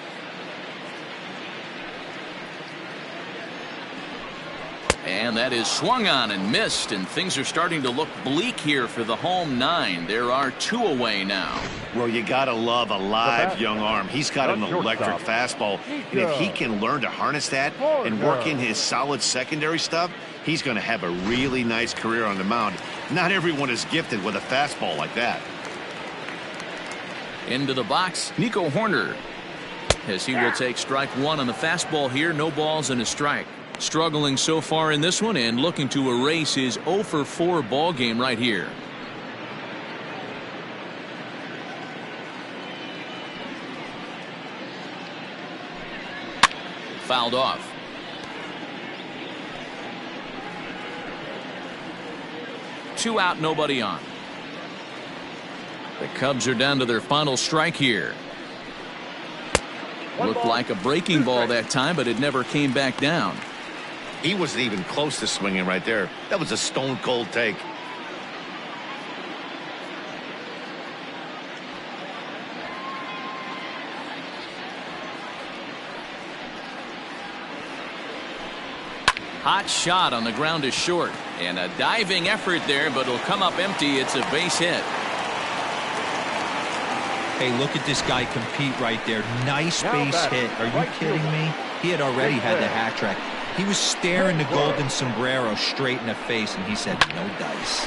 And that is swung on and missed, and things are starting to look bleak here for the home 9. There are 2 away now.
Well, you got to love a live young arm. He's got an electric fastball, and if he can learn to harness that and work in his solid secondary stuff, he's going to have a really nice career on the mound. Not everyone is gifted with a fastball like that.
Into the box, Nico Horner, as he will take strike 1 on the fastball here. No balls and a strike. Struggling so far in this one and looking to erase his 0-for-4 ball game right here. Fouled off. Two out, nobody on. The Cubs are down to their final strike here. Looked like a breaking ball that time, but it never came back down.
He wasn't even close to swinging right there. That was a stone cold take.
Hot shot on the ground is short, and a diving effort there, but it'll come up empty. It's a base hit.
Hey, look at this guy compete right there. Nice base hit. Are you kidding me? He had already had the hat trick. He was staring the golden sombrero straight in the face, and he said, no dice.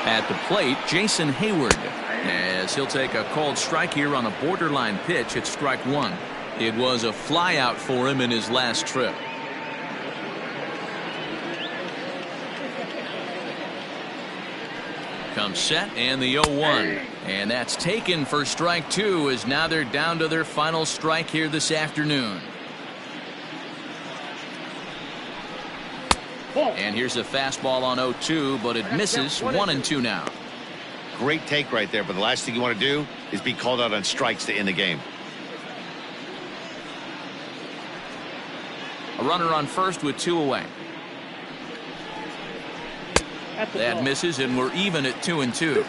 At the plate, Jason Hayward, as he'll take a called strike here on a borderline pitch. It's strike 1. It was a flyout for him in his last trip. Comes set, and the 0-1. And that's taken for strike 2, as now they're down to their final strike here this afternoon. And here's a fastball on 0-2, but it misses. 1-2 now.
Great take right there, but the last thing you want to do is be called out on strikes to end the game.
A runner on first with 2 away. That misses, and we're even at 2-2.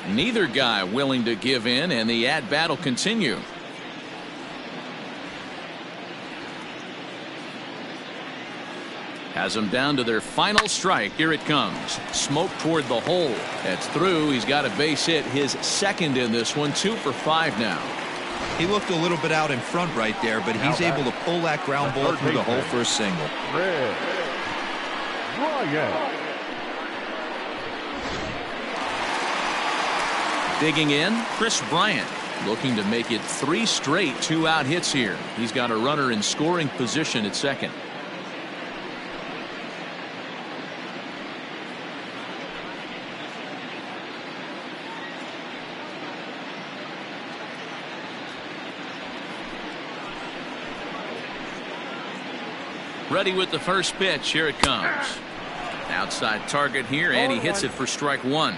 Neither guy willing to give in, and the at-bat will continue. Has them down to their final strike. Here it comes. Smoke toward the hole. That's through. He's got a base hit, his second in this one. 2 for 5 now.
He looked a little bit out in front right there, but he's able to pull that ground ball through the hole for a single.
Digging in, Chris Bryant, looking to make it 3 straight 2-out hits here. He's got a runner in scoring position at second. Ready with the first pitch. Here it comes. Outside target here, and he hits it for strike 1.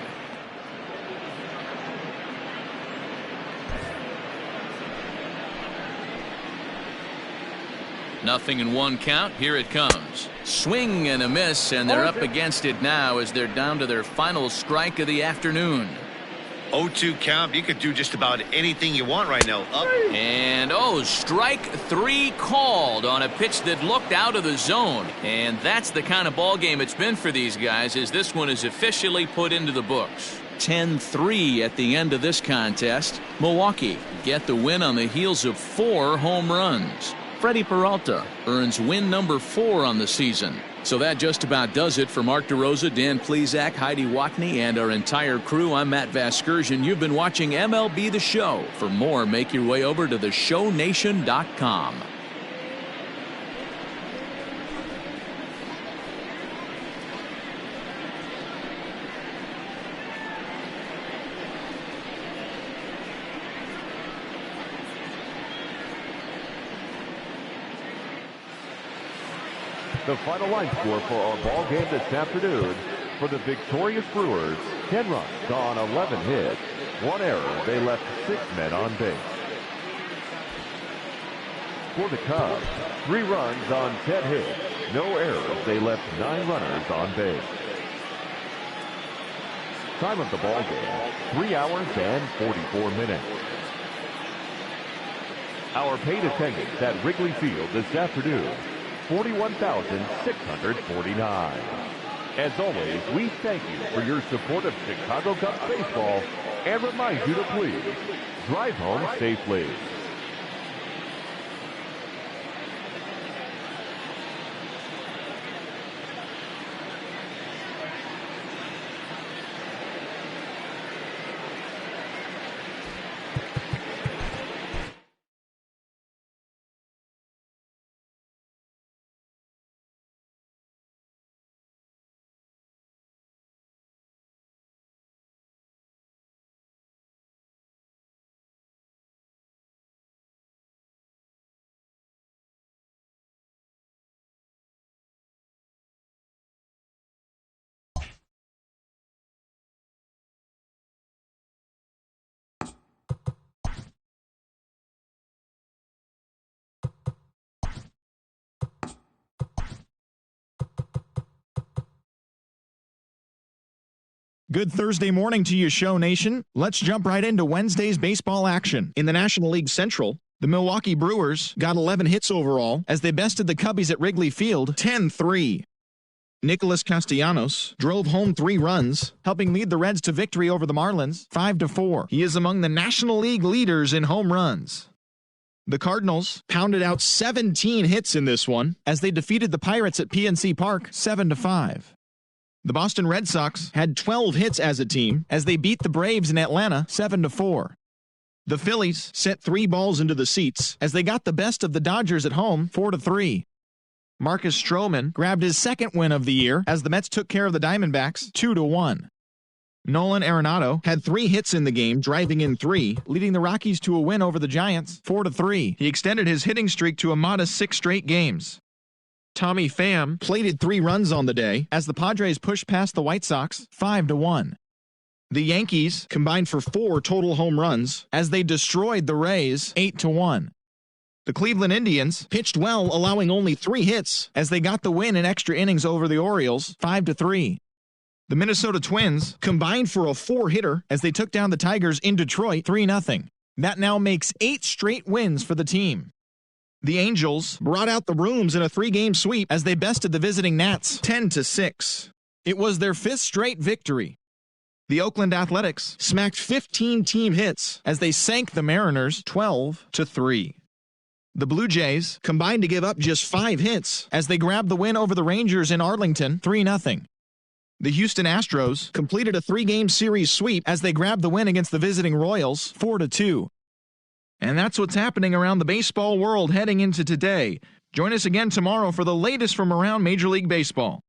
Nothing in one count. Here it comes. Swing and a miss, and they're up against it now as they're down to their final strike of the afternoon.
0-2 count. You could do just about anything you want right now. Up.
And strike 3 called on a pitch that looked out of the zone. And that's the kind of ball game it's been for these guys, as this one is officially put into the books. 10-3 at the end of this contest. Milwaukee get the win on the heels of 4 home runs. Freddie Peralta earns win number 4 on the season. So that just about does it for Mark DeRosa, Dan Plesac, Heidi Watney, and our entire crew. I'm Matt Vasgersian. You've been watching MLB The Show. For more, make your way over to theshownation.com.
The final line score for our ball game this afternoon: for the victorious Brewers, 10 runs on 11 hits, 1 error. They left 6 men on base. For the Cubs, 3 runs on 10 hits, no errors. They left 9 runners on base. Time of the ball game, 3 hours and 44 minutes. Our paid attendance at Wrigley Field this afternoon: 41,649. As always, we thank you for your support of Chicago Cubs baseball and remind you to please drive home safely.
Good Thursday morning to you, Show Nation. Let's jump right into Wednesday's baseball action. In the National League Central, the Milwaukee Brewers got 11 hits overall as they bested the Cubbies at Wrigley Field 10-3. Nicholas Castellanos drove home 3 runs, helping lead the Reds to victory over the Marlins 5-4. He is among the National League leaders in home runs. The Cardinals pounded out 17 hits in this one as they defeated the Pirates at PNC Park 7-5. The Boston Red Sox had 12 hits as a team as they beat the Braves in Atlanta 7-4. The Phillies sent 3 balls into the seats as they got the best of the Dodgers at home 4-3. Marcus Stroman grabbed his 2nd win of the year as the Mets took care of the Diamondbacks 2-1. Nolan Arenado had 3 hits in the game, driving in 3, leading the Rockies to a win over the Giants 4-3. He extended his hitting streak to a modest 6 straight games. Tommy Pham plated 3 runs on the day as the Padres pushed past the White Sox 5-1. The Yankees combined for 4 total home runs as they destroyed the Rays 8-1. The Cleveland Indians pitched well, allowing only 3 hits as they got the win in extra innings over the Orioles 5-3. The Minnesota Twins combined for a 4-hitter as they took down the Tigers in Detroit 3-0. That now makes 8 straight wins for the team. The Angels brought out the rooms in a 3-game sweep as they bested the visiting Nats 10-6. It was their 5th straight victory. The Oakland Athletics smacked 15 team hits as they sank the Mariners 12-3. The Blue Jays combined to give up just 5 hits as they grabbed the win over the Rangers in Arlington 3-0. The Houston Astros completed a 3-game series sweep as they grabbed the win against the visiting Royals 4-2. And that's what's happening around the baseball world heading into today. Join us again tomorrow for the latest from around Major League Baseball.